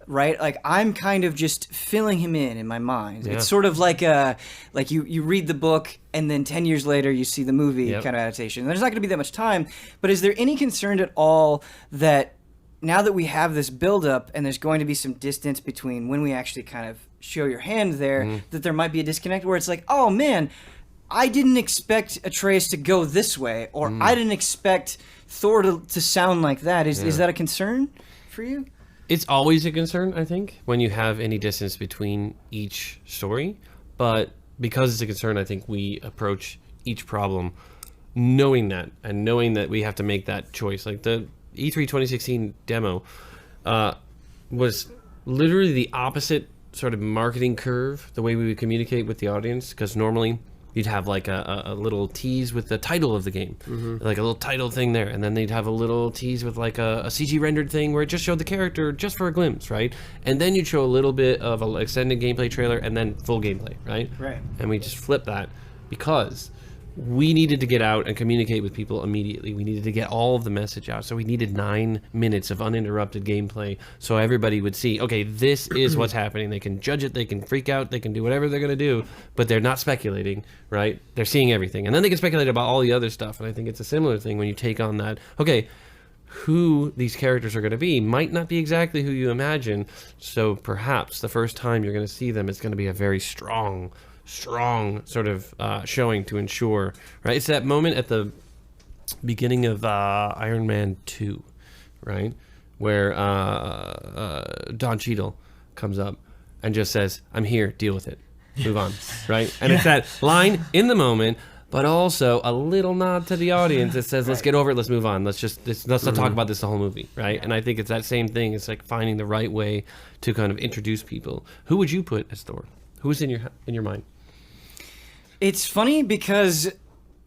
Right, like I'm kind of just filling him in my mind. Yeah. It's sort of like you read the book and then 10 years later you see the movie Yep. kind of adaptation. There's not going to be that much time, but is there any concern at all that now that we have this buildup and there's going to be some distance between when we actually kind of show your hand there, that there might be a disconnect where it's like, oh man, I didn't expect Atreus to go this way, or I didn't expect Thor to sound like that. Is that a concern for you? It's always a concern, I think, when you have any distance between each story. But because it's a concern, I think we approach each problem knowing that, and knowing that we have to make that choice. Like the E3 2016 demo was literally the opposite sort of marketing curve, the way we would communicate with the audience, because normally you'd have like a little tease with the title of the game, like a little title thing there, and then they'd have a little tease with like a CG rendered thing where it just showed the character just for a glimpse, right? And then you'd show a little bit of an extended gameplay trailer and then full gameplay, right? Right. And we just flipped that because we needed to get out and communicate with people immediately. We needed to get all of the message out. So we needed 9 minutes of uninterrupted gameplay so everybody would see, okay, this is what's happening. They can judge it, they can freak out, they can do whatever they're going to do, but they're not speculating, right? They're seeing everything. And then they can speculate about all the other stuff. And I think it's a similar thing when you take on that, okay, who these characters are going to be might not be exactly who you imagine. So perhaps the first time you're going to see them, it's going to be a very strong strong sort of showing to ensure, right? It's that moment at the beginning of Iron Man 2, right? Where Don Cheadle comes up and just says, "I'm here, deal with it. Move on," right? And it's that line in the moment, but also a little nod to the audience that says, "Let's get over it, let's move on. Let's not talk about this the whole movie," right? And I think it's that same thing. It's like finding the right way to kind of introduce people. Who would you put as Thor? Who's in your mind? It's funny because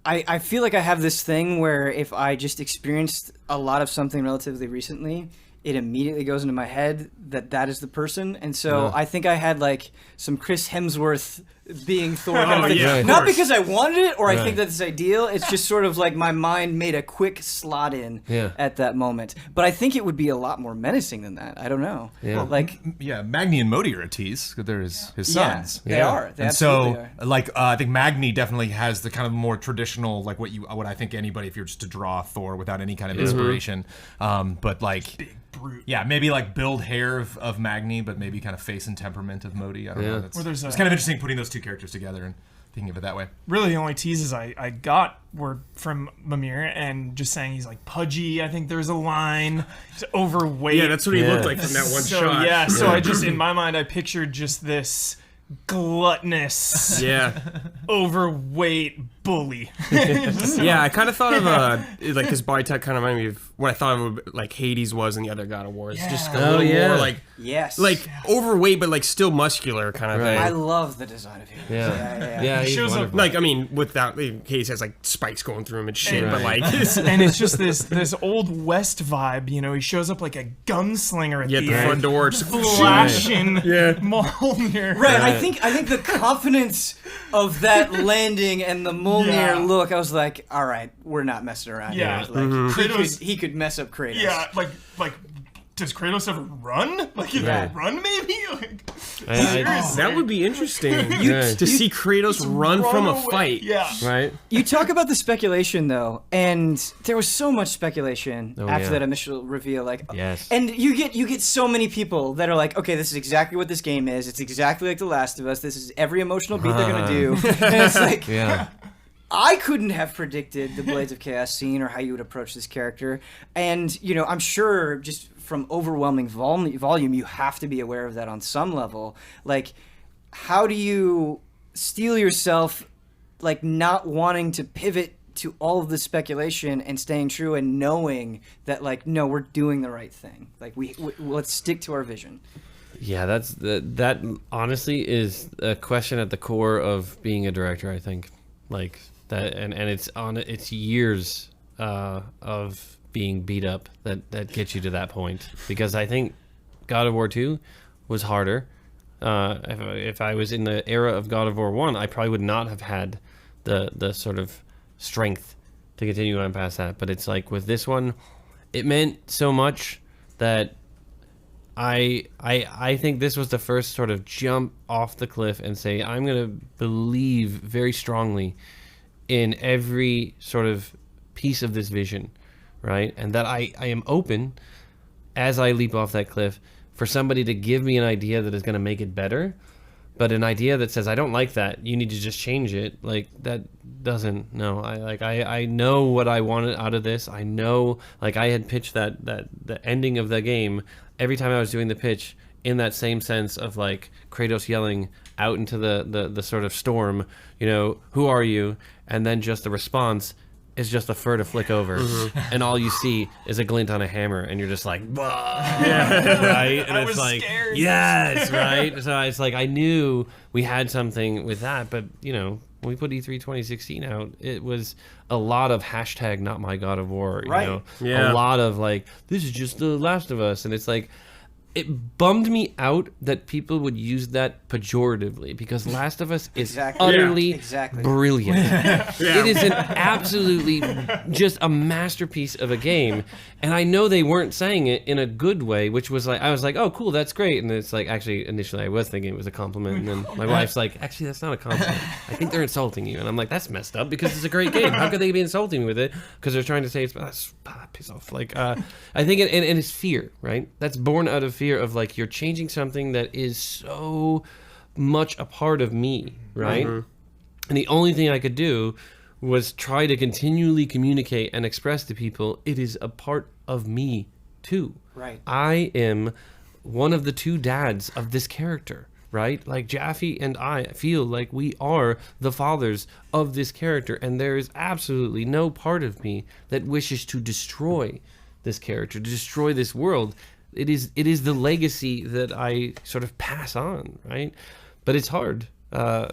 I feel like I have this thing where if I just experienced a lot of something relatively recently, it immediately goes into my head that is the person. And so I think I had like some Chris Hemsworth being Thor kind of thing. Yeah, Not because I wanted it or I think that's ideal. It's just sort of like my mind made a quick slot in at that moment. But I think it would be a lot more menacing than that. I don't know. Yeah. Like, Magni and Modi are a tease because they're his sons. They are. They and absolutely so, are. like, I think Magni definitely has the kind of more traditional, like what I think anybody, if you're just to draw Thor without any kind of inspiration, but like, Big brute. yeah, maybe like build hair of Magni, but maybe kind of face and temperament of Modi. I don't know. Or there's It's kind of interesting putting those two characters together and thinking of it that way. Really, the only teases I got were from Mimir and just saying he's like pudgy. I think there's a line. He's overweight. Yeah, that's what he looked like from that one so, shot. Yeah, so I just, in my mind, I pictured just this gluttonous, overweight bully. Yeah, I kind of thought of like his body type kind of reminded me of what I thought of like Hades was in the other God of Wars. Just a little more like overweight but like still muscular kind of thing. I love the design of him. Yeah, He he's shows up wonderful. Like, I mean, without Hades has like spikes going through him and shit, but like and it's just this old West vibe, you know. He shows up like a gunslinger at the the front end, door, just flashing Mjolnir. Right, I think the confidence of that landing and the Mjolnir look, I was like, all right, we're not messing around Yeah. here. Like, Kratos- he could mess up Kratos. Yeah, like does Kratos ever run? Like, he run maybe? Like, that would be interesting to see Kratos run from a away. fight. Yeah. Right? You talk about the speculation though, and there was so much speculation after that initial reveal. Like, Yes. and you get so many people that are like, okay, this is exactly what this game is. It's exactly like The Last of Us. This is every emotional beat they're gonna do. And it's like, I couldn't have predicted the Blades of Chaos scene or how you would approach this character. And, you know, I'm sure just from overwhelming volume, you have to be aware of that on some level. Like, how do you steel yourself, like, not wanting to pivot to all of the speculation and staying true and knowing that, like, no, we're doing the right thing. Like, we let's stick to our vision. Yeah, that honestly is a question at the core of being a director, I think. Like that, and it's years of being beat up that gets you to that point. Because I think God of War 2 was harder. If I was in the era of God of War 1, I probably would not have had the sort of strength to continue on past that. But it's like with this one, it meant so much that I think this was the first sort of jump off the cliff and say, I'm going to believe very strongly in every sort of piece of this vision, right? And that I am open, as I leap off that cliff, for somebody to give me an idea that is going to make it better. But an idea that says, I don't like that, you need to just change it, like, that doesn't, no. I know what I wanted out of this. I know, like, I had pitched the ending of the game every time I was doing the pitch in that same sense of, like, Kratos yelling out into the sort of storm, you know, who are you? And then just the response is just a fur to flick over, and all you see is a glint on a hammer, and you're just like, right? And it's like, scared. yes, right? So it's like, I knew we had something with that, but, you know, when we put E3 2016 out, it was a lot of hashtag not my God of War, you know? Yeah. A lot of, like, this is just The Last of Us, and it's like, it bummed me out that people would use that pejoratively, because Last of Us is utterly brilliant. It is an absolutely just a masterpiece of a game, and I know they weren't saying it in a good way, which was like, I was like, oh cool, that's great, and it's like, actually initially I was thinking it was a compliment, and then my wife's like, actually that's not a compliment, I think they're insulting you, and I'm like, that's messed up, because it's a great game, how could they be insulting me with it, because they're trying to say it's piss off. Like I think and it's fear, right? That's born out of fear of, like, you're changing something that is so much a part of me, right? And the only thing I could do was try to continually communicate and express to people, it is a part of me too. Right. I am one of the two dads of this character, right? Like Jaffe and I feel like we are the fathers of this character, and there is absolutely no part of me that wishes to destroy this character, to destroy this world. It is the legacy that I sort of pass on, right? But it's hard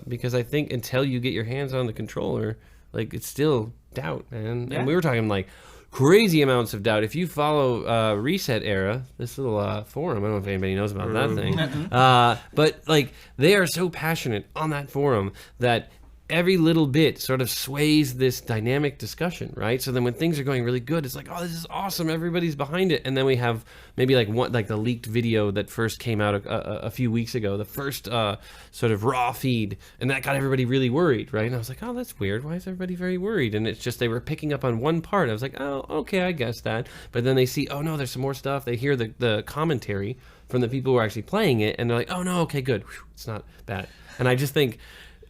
because I think until you get your hands on the controller, like it's still doubt, man. Yeah. And we were talking like crazy amounts of doubt. If you follow Reset Era, this little forum, I don't know if anybody knows about that thing, but like they are so passionate on that forum that every little bit sort of sways this dynamic discussion, right? So then when things are going really good, it's like, oh, this is awesome, everybody's behind it. And then we have maybe like the leaked video that first came out a few weeks ago, the first sort of raw feed, and that got everybody really worried, right? And I was like, oh, that's weird. Why is everybody very worried? And it's just they were picking up on one part. I was like, oh, okay, I guess that. But then they see, oh no, there's some more stuff. They hear the commentary from the people who are actually playing it, and they're like, oh no, okay, good. Whew, it's not bad. And I just think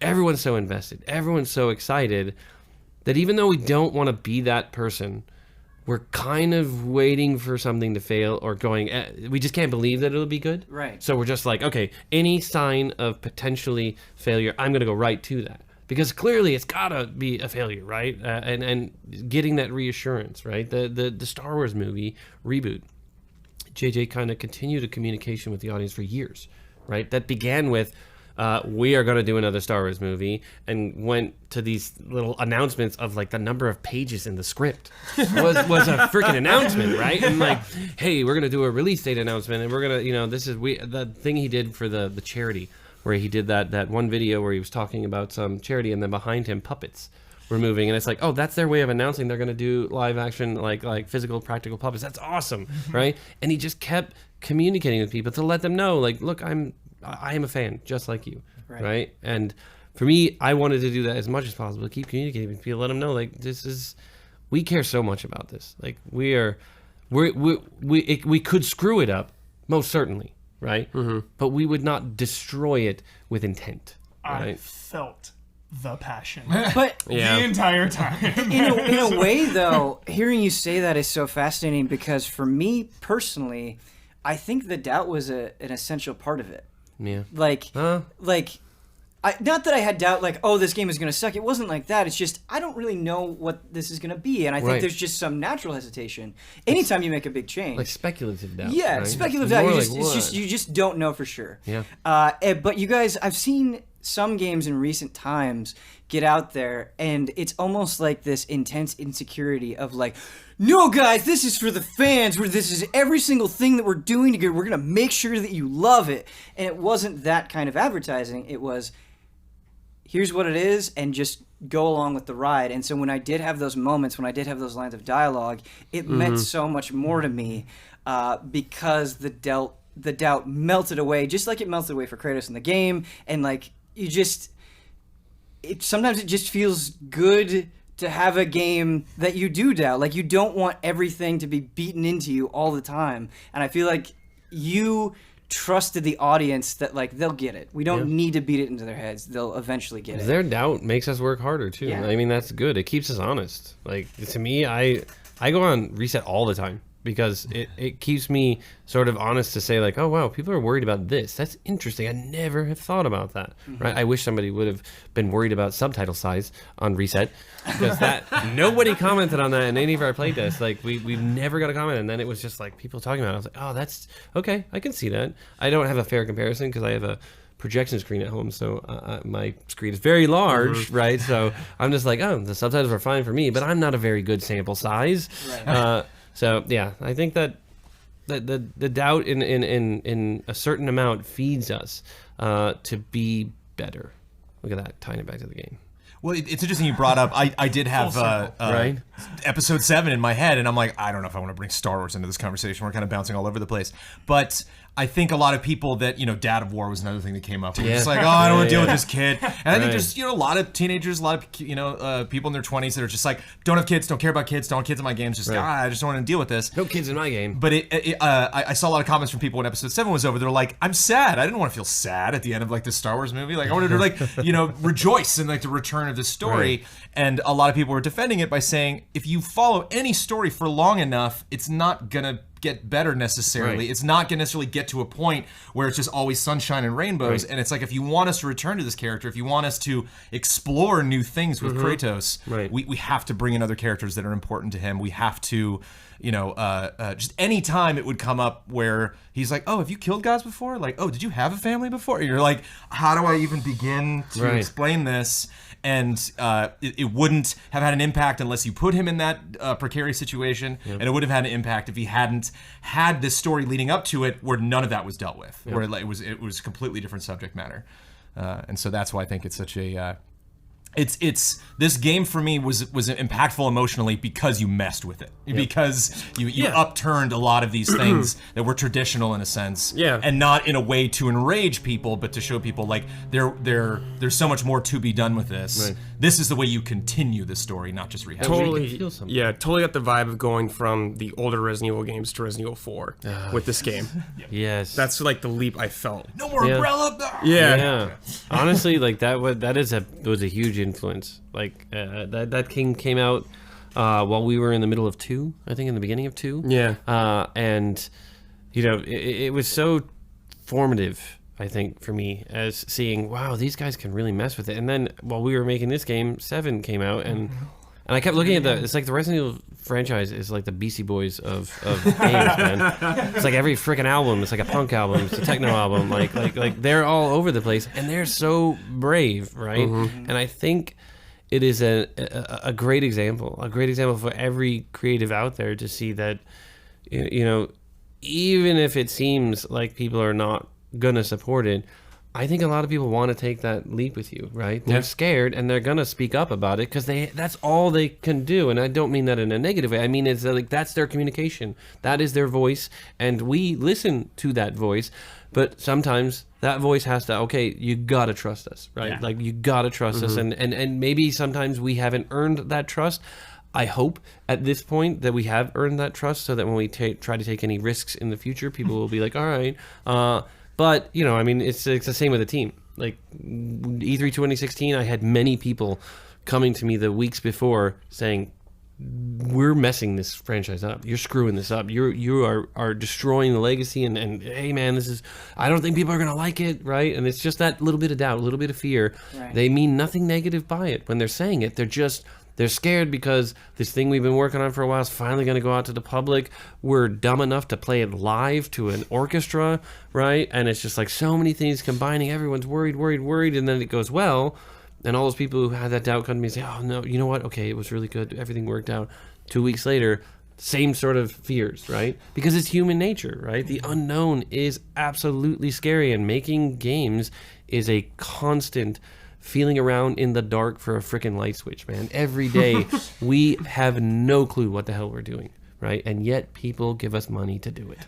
everyone's so invested, everyone's so excited that even though we don't want to be that person, we're kind of waiting for something to fail or going, we just can't believe that it'll be good. Right. So we're just like, okay, any sign of potentially failure, I'm going to go right to that. Because clearly it's got to be a failure, right? And getting that reassurance, right? The Star Wars movie reboot, JJ kind of continued a communication with the audience for years, right? That began with, we are going to do another Star Wars movie, and went to these little announcements of like the number of pages in the script was a freaking announcement, right? And like, hey, we're going to do a release date announcement, and we're going to, this is the thing he did for the charity, where he did that one video where he was talking about some charity, and then behind him puppets were moving, and it's like, oh, that's their way of announcing they're going to do live action, like physical practical puppets. That's awesome, right? And he just kept communicating with people to let them know, like, look, I am a fan just like you, right? And for me, I wanted to do that as much as possible, keep communicating with people, let them know, like, we care so much about this. Like, we could screw it up, most certainly, right? But we would not destroy it with intent, right? I felt the passion But the entire time. in a way, though, hearing you say that is so fascinating, because for me personally, I think the doubt was an essential part of it. Yeah. Not that I had doubt, like, oh, this game is going to suck. It wasn't like that. It's just, I don't really know what this is going to be. And I think there's just some natural hesitation anytime you make a big change. Like speculative doubt. Yeah, right? speculative It's doubt. more You just don't know for sure. Yeah. But you guys, I've seen some games in recent times get out there, and it's almost like this intense insecurity of like, no, guys, this is for the fans, where this is every single thing that we're doing together. We're going to make sure that you love it. And it wasn't that kind of advertising. It was, here's what it is, and just go along with the ride. And so when I did have those moments, when I did have those lines of dialogue, it meant so much more to me, because the doubt melted away, just like it melted away for Kratos in the game. And like, sometimes it just feels good to have a game that you do doubt. Like, you don't want everything to be beaten into you all the time. And I feel like you trusted the audience that, like, they'll get it. We don't need to beat it into their heads. They'll eventually get it. Their doubt makes us work harder too. Yeah. I mean, that's good. It keeps us honest. Like, to me, I go on Reset all the time, because it keeps me sort of honest to say, like, oh wow, people are worried about this. That's interesting. I never have thought about that. Right? I wish somebody would have been worried about subtitle size on Reset, because that nobody commented on that in any of our playtests. Like, we never got a comment, and then it was just like people talking about it. I was like, oh, that's okay. I can see that. I don't have a fair comparison because I have a projection screen at home, so my screen is very large, right? So I'm just like, oh, the subtitles are fine for me, but I'm not a very good sample size. Right. So yeah, I think that the doubt in a certain amount feeds us to be better. Look at that, tying it back to the game. Well, it's interesting you brought up. I did have right? episode 7 in my head, and I'm like, I don't know if I want to bring Star Wars into this conversation. We're kind of bouncing all over the place. But I think a lot of people that, Dad of War was another thing that came up. It's like, oh, I don't want to deal with this kid. And I think there's, a lot of teenagers, a lot of, people in their 20s that are just like, don't have kids, don't care about kids, don't want kids in my games. Just, I just don't want to deal with this. No kids in my game. But I saw a lot of comments from people when episode 7 was over. They're like, I'm sad. I didn't want to feel sad at the end of like this Star Wars movie. Like I wanted to rejoice in like the return of this story. Right. And a lot of people were defending it by saying, if you follow any story for long enough, it's not going to get better necessarily. Right. It's not going to necessarily get to a point where it's just always sunshine and rainbows. Right. And it's like, if you want us to return to this character, if you want us to explore new things with Kratos, we have to bring in other characters that are important to him. We have to, just any time it would come up where he's like, oh, have you killed gods before? Like, oh, did you have a family before? And you're like, how do I even begin to explain this? And it wouldn't have had an impact unless you put him in that precarious situation, and it would have had an impact if he hadn't had this story leading up to it where none of that was dealt with, where it was completely different subject matter, and so that's why I think it's such a it's this game for me was impactful emotionally because you messed with it, because you upturned a lot of these things that were traditional in a sense, and not in a way to enrage people, but to show people like there's so much more to be done with this. Right. This is the way you continue the story, not just rehash. Totally got the vibe of going from the older Resident Evil games to Resident Evil 4 with this game. Yes, that's like the leap I felt. No more umbrella. Yeah. Honestly, like that was a huge influence. Like that came out while we were in the middle of 2, I think in the beginning of 2. And it was so formative, I think, for me, as seeing, wow, these guys can really mess with it. And then while we were making this game, 7 came out, and I kept looking at it's like the Resident Evil franchise is like the Beastie Boys of games, man. It's like every freaking album, it's like a punk album, it's a techno album, like they're all over the place, and they're so brave, right? And I think it is a great example for every creative out there to see that, even if it seems like people are not gonna support it, I think a lot of people want to take that leap with you, right? They're scared and they're gonna speak up about it because that's all they can do. And I don't mean that in a negative way. I mean it's like that's their communication, that is their voice, and we listen to that voice. But sometimes that voice has to, okay, you gotta trust us, right? Like you gotta trust us, and maybe sometimes we haven't earned that trust. I hope at this point that we have earned that trust, so that when we try to take any risks in the future, people will be like, all right. But, I mean, it's the same with the team. Like, E3 2016, I had many people coming to me the weeks before saying, we're messing this franchise up. You're screwing this up. You are destroying the legacy, and hey, man, I don't think people are going to like it, right? And it's just that little bit of doubt, a little bit of fear. Right. They mean nothing negative by it. When they're saying it, they're scared because this thing we've been working on for a while is finally going to go out to the public. We're dumb enough to play it live to an orchestra, right? And it's just like so many things combining. Everyone's worried. And then it goes well. And all those people who had that doubt come to me and say, oh, no, you know what? Okay, it was really good. Everything worked out. 2 weeks later, same sort of fears, right? Because it's human nature, right? The unknown is absolutely scary. And making games is a constant feeling around in the dark for a freaking light switch, man. Every day we have no clue what the hell we're doing, right? And yet people give us money to do it.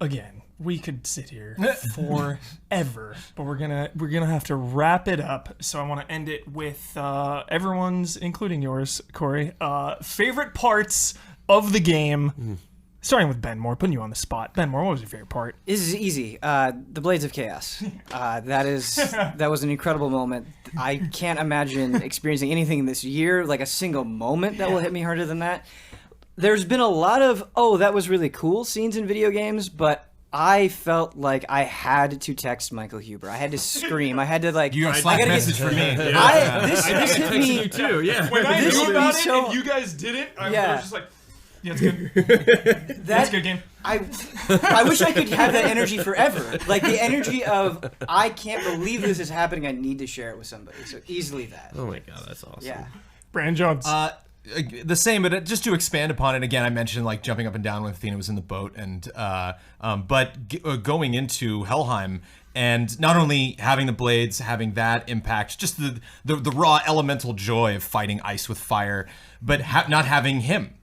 Again, we could sit here forever, but we're gonna have to wrap it up. So I want to end it with everyone's, including yours, Corey, favorite parts of the game. Starting with Ben Moore, putting you on the spot. Ben Moore, what was your favorite part? This is easy. The Blades of Chaos. That was an incredible moment. I can't imagine experiencing anything this year, like a single moment that will hit me harder than that. There's been a lot of, that was really cool scenes in video games, but I felt like I had to text Michael Huber. I had to scream. I had to like. You got a Slack message for me. This hit me. You too. Yeah. When I knew about it and you guys didn't, I was just like. Yeah, it's good. That's a good game. I wish I could have that energy forever. Like the energy of, I can't believe this is happening. I need to share it with somebody. So easily that. Oh my God, that's awesome. Yeah. Brandon Jones. The same, but just to expand upon it again, I mentioned like jumping up and down when Athena was in the boat, and going into Helheim. And not only having the blades, having that impact, just the raw elemental joy of fighting ice with fire, but not having him.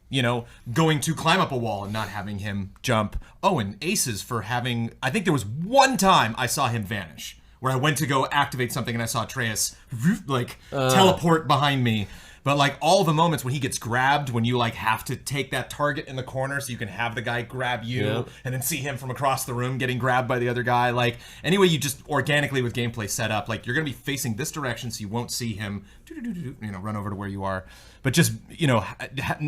going to climb up a wall and not having him jump. Oh, and aces for having, I think there was one time I saw him vanish, where I went to go activate something and I saw Atreus teleport behind me. But like all the moments when he gets grabbed, when you like have to take that target in the corner so you can have the guy grab you and then see him from across the room getting grabbed by the other guy. Like anyway, you just organically with gameplay set up, like you're going to be facing this direction so you won't see him, run over to where you are. But just,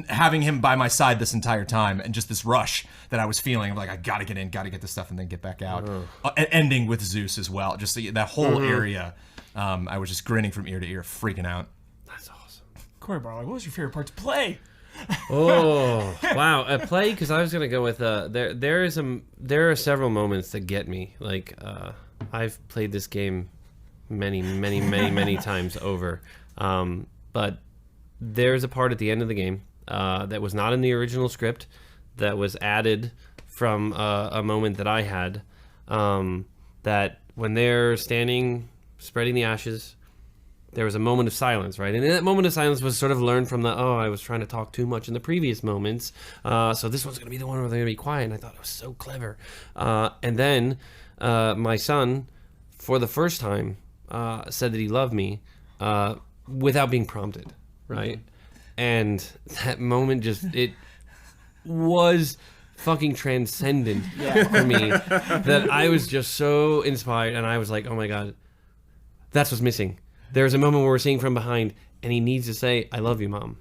having him by my side this entire time and just this rush that I was feeling of like, I got to get in, got to get this stuff and then get back out. Ending with Zeus as well. Just that whole area. I was just grinning from ear to ear, freaking out. Corey Barlog, what was your favorite part to play? Oh, wow. Play, because I was going to go with, there are several moments that get me. Like, I've played this game many times over. But there's a part at the end of the game that was not in the original script, that was added from a moment that I had, that when they're standing, spreading the ashes, there was a moment of silence, right? And that moment of silence was sort of learned from I was trying to talk too much in the previous moments. So this one's going to be the one where they're going to be quiet. And I thought it was so clever. And then my son, for the first time, said that he loved me without being prompted, right? And that moment it was fucking transcendent for me, that I was just so inspired. And I was like, oh my God, that's what's missing. There's a moment where we're seeing from behind, and he needs to say, I love you, Mom.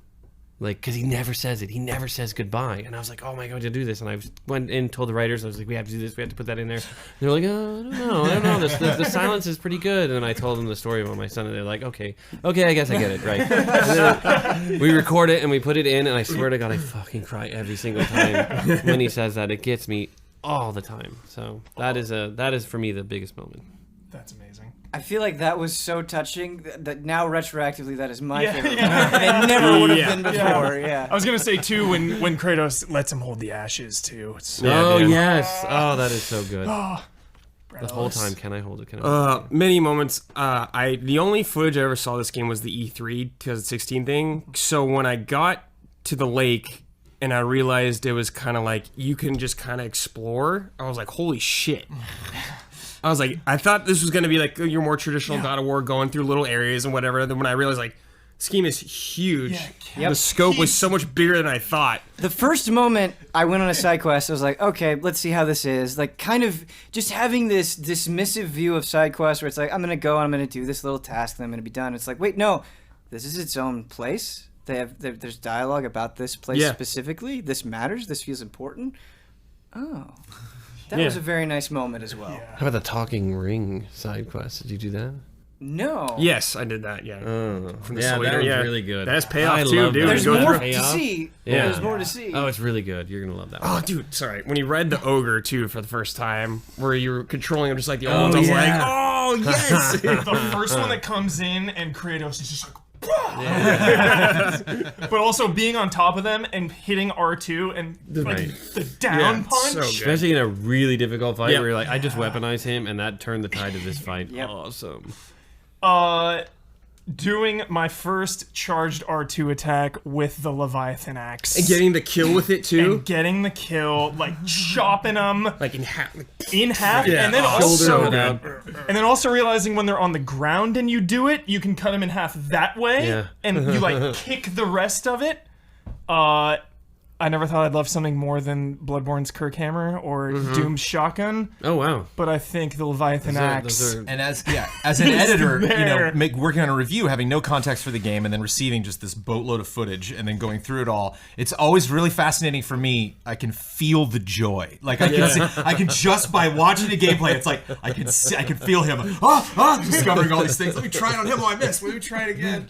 Like, because he never says it. He never says goodbye. And I was like, oh my God, to do this. And I went in and told the writers, I was like, we have to do this. We have to put that in there. And they're like, oh, I don't know. The silence is pretty good. And I told them the story about my son, and they're like, okay, I guess I get it, right? And then we record it, and we put it in, and I swear to God, I fucking cry every single time when he says that. It gets me all the time. So that is for me the biggest moment. That's amazing. I feel like that was so touching that now retroactively that is my favorite part. And it never would have been before. Yeah. I was gonna say too when Kratos lets him hold the ashes too. Yes. Oh, that is so good. The whole time, can I hold it? Many moments. The only footage I ever saw of this game was the E3 2016 thing. So when I got to the lake and I realized it was kind of like you can just kind of explore, I was like, holy shit. I was like, I thought this was going to be like your more traditional God of War going through little areas and whatever. Then when I realized like this game is huge, the scope was so much bigger than I thought. The first moment I went on a side quest, I was like, okay, let's see how this is. Like kind of just having this dismissive view of side quests where it's like, I'm going to go and I'm going to do this little task and I'm going to be done. It's like, wait, no, this is its own place. There's dialogue about this place specifically. This matters. This feels important. Oh. That was a very nice moment as well. Yeah. How about the talking ring side quest? Did you do that? No. Yes, I did that. Yeah. From the that was really good. That's payoff too, dude. There's more to see. Yeah. There's more to see. Oh, it's really good. You're gonna love that one. Oh, dude, sorry. When you read the ogre too for the first time, where you were controlling him just like the old, I was like, oh yes. The first one that comes in and Kratos is just like. But also being on top of them and hitting R2 and the down punch. So especially in a really difficult fight where you're like, I just weaponize him and that turned the tide of this fight. Awesome. Doing my first charged R2 attack with the Leviathan axe. And getting the kill with it too. And getting the kill, like chopping them like in half. And then also realizing when they're on the ground and you do it, you can cut them in half that way, and you like kick the rest of it. I never thought I'd love something more than Bloodborne's Kirkhammer or Doom's shotgun. Oh wow! But I think the Leviathan axe. And as an editor, working on a review, having no context for the game, and then receiving just this boatload of footage, and then going through it all, it's always really fascinating for me. I can feel the joy. Like I can just by watching the gameplay, it's like I can feel him. Discovering all these things. Let me try it on him. Oh, I missed. Let me try it again.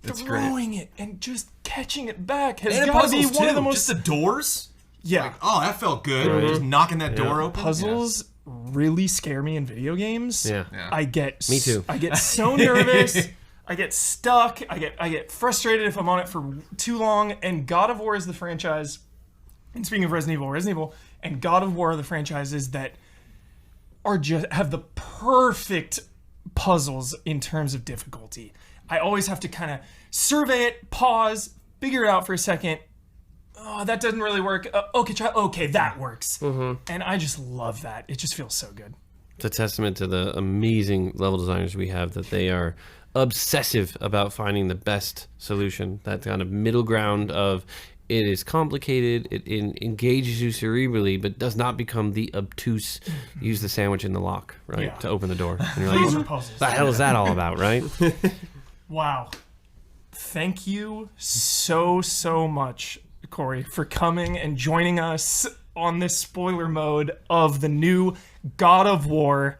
It's throwing great. it and just catching it back has got to be one of the most. Just the doors. Yeah. Like, that felt good. Just knocking that door open. Puzzles really scare me in video games. Yeah. Me too. I get so nervous. I get stuck. I get frustrated if I'm on it for too long. And God of War is the franchise. And speaking of Resident Evil and God of War are the franchises that are just have the perfect puzzles in terms of difficulty. I always have to kind of survey it, pause, figure it out for a second, oh, that doesn't really work. Okay, try. Okay, that works. And I just love that. It just feels so good. It's a testament to the amazing level designers we have that they are obsessive about finding the best solution. That kind of middle ground of it is complicated, it engages you cerebrally, but does not become the obtuse, use the sandwich in the lock, right, to open the door. And you're like, what the hell is that all about, right? Wow. Thank you so much, Corey, for coming and joining us on this spoiler mode of the new God of War.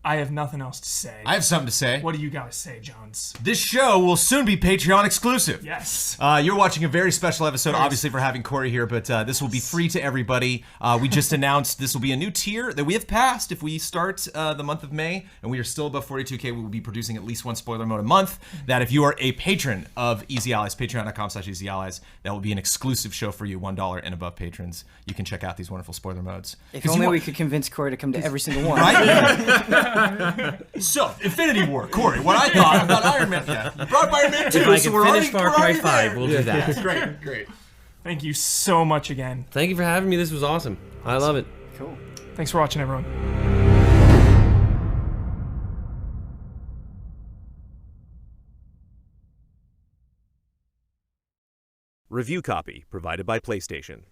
I have nothing else to say. I have something to say. What do you guys say, Jones? This show will soon be Patreon exclusive. Yes. You're watching a very special episode, obviously, for having Corey here, but this will be free to everybody. We just announced this will be a new tier that we have passed if we start the month of May, and we are still above 42K. We will be producing at least one spoiler mode a month. That if you are a patron of Easy Allies, patreon.com/Easy Allies, that will be an exclusive show for you, $1 and above patrons. You can check out these wonderful spoiler modes. If only we could convince Corey to come to every single one. Right? So, Infinity War, Corey, what I thought about Iron Man. Yeah, you brought up Iron Man 2, If I so can we're finish already, Far Cry there. 5, we'll do that. Great. Thank you so much again. Thank you for having me. This was awesome. I love it. Cool. Thanks for watching, everyone. Review copy provided by PlayStation.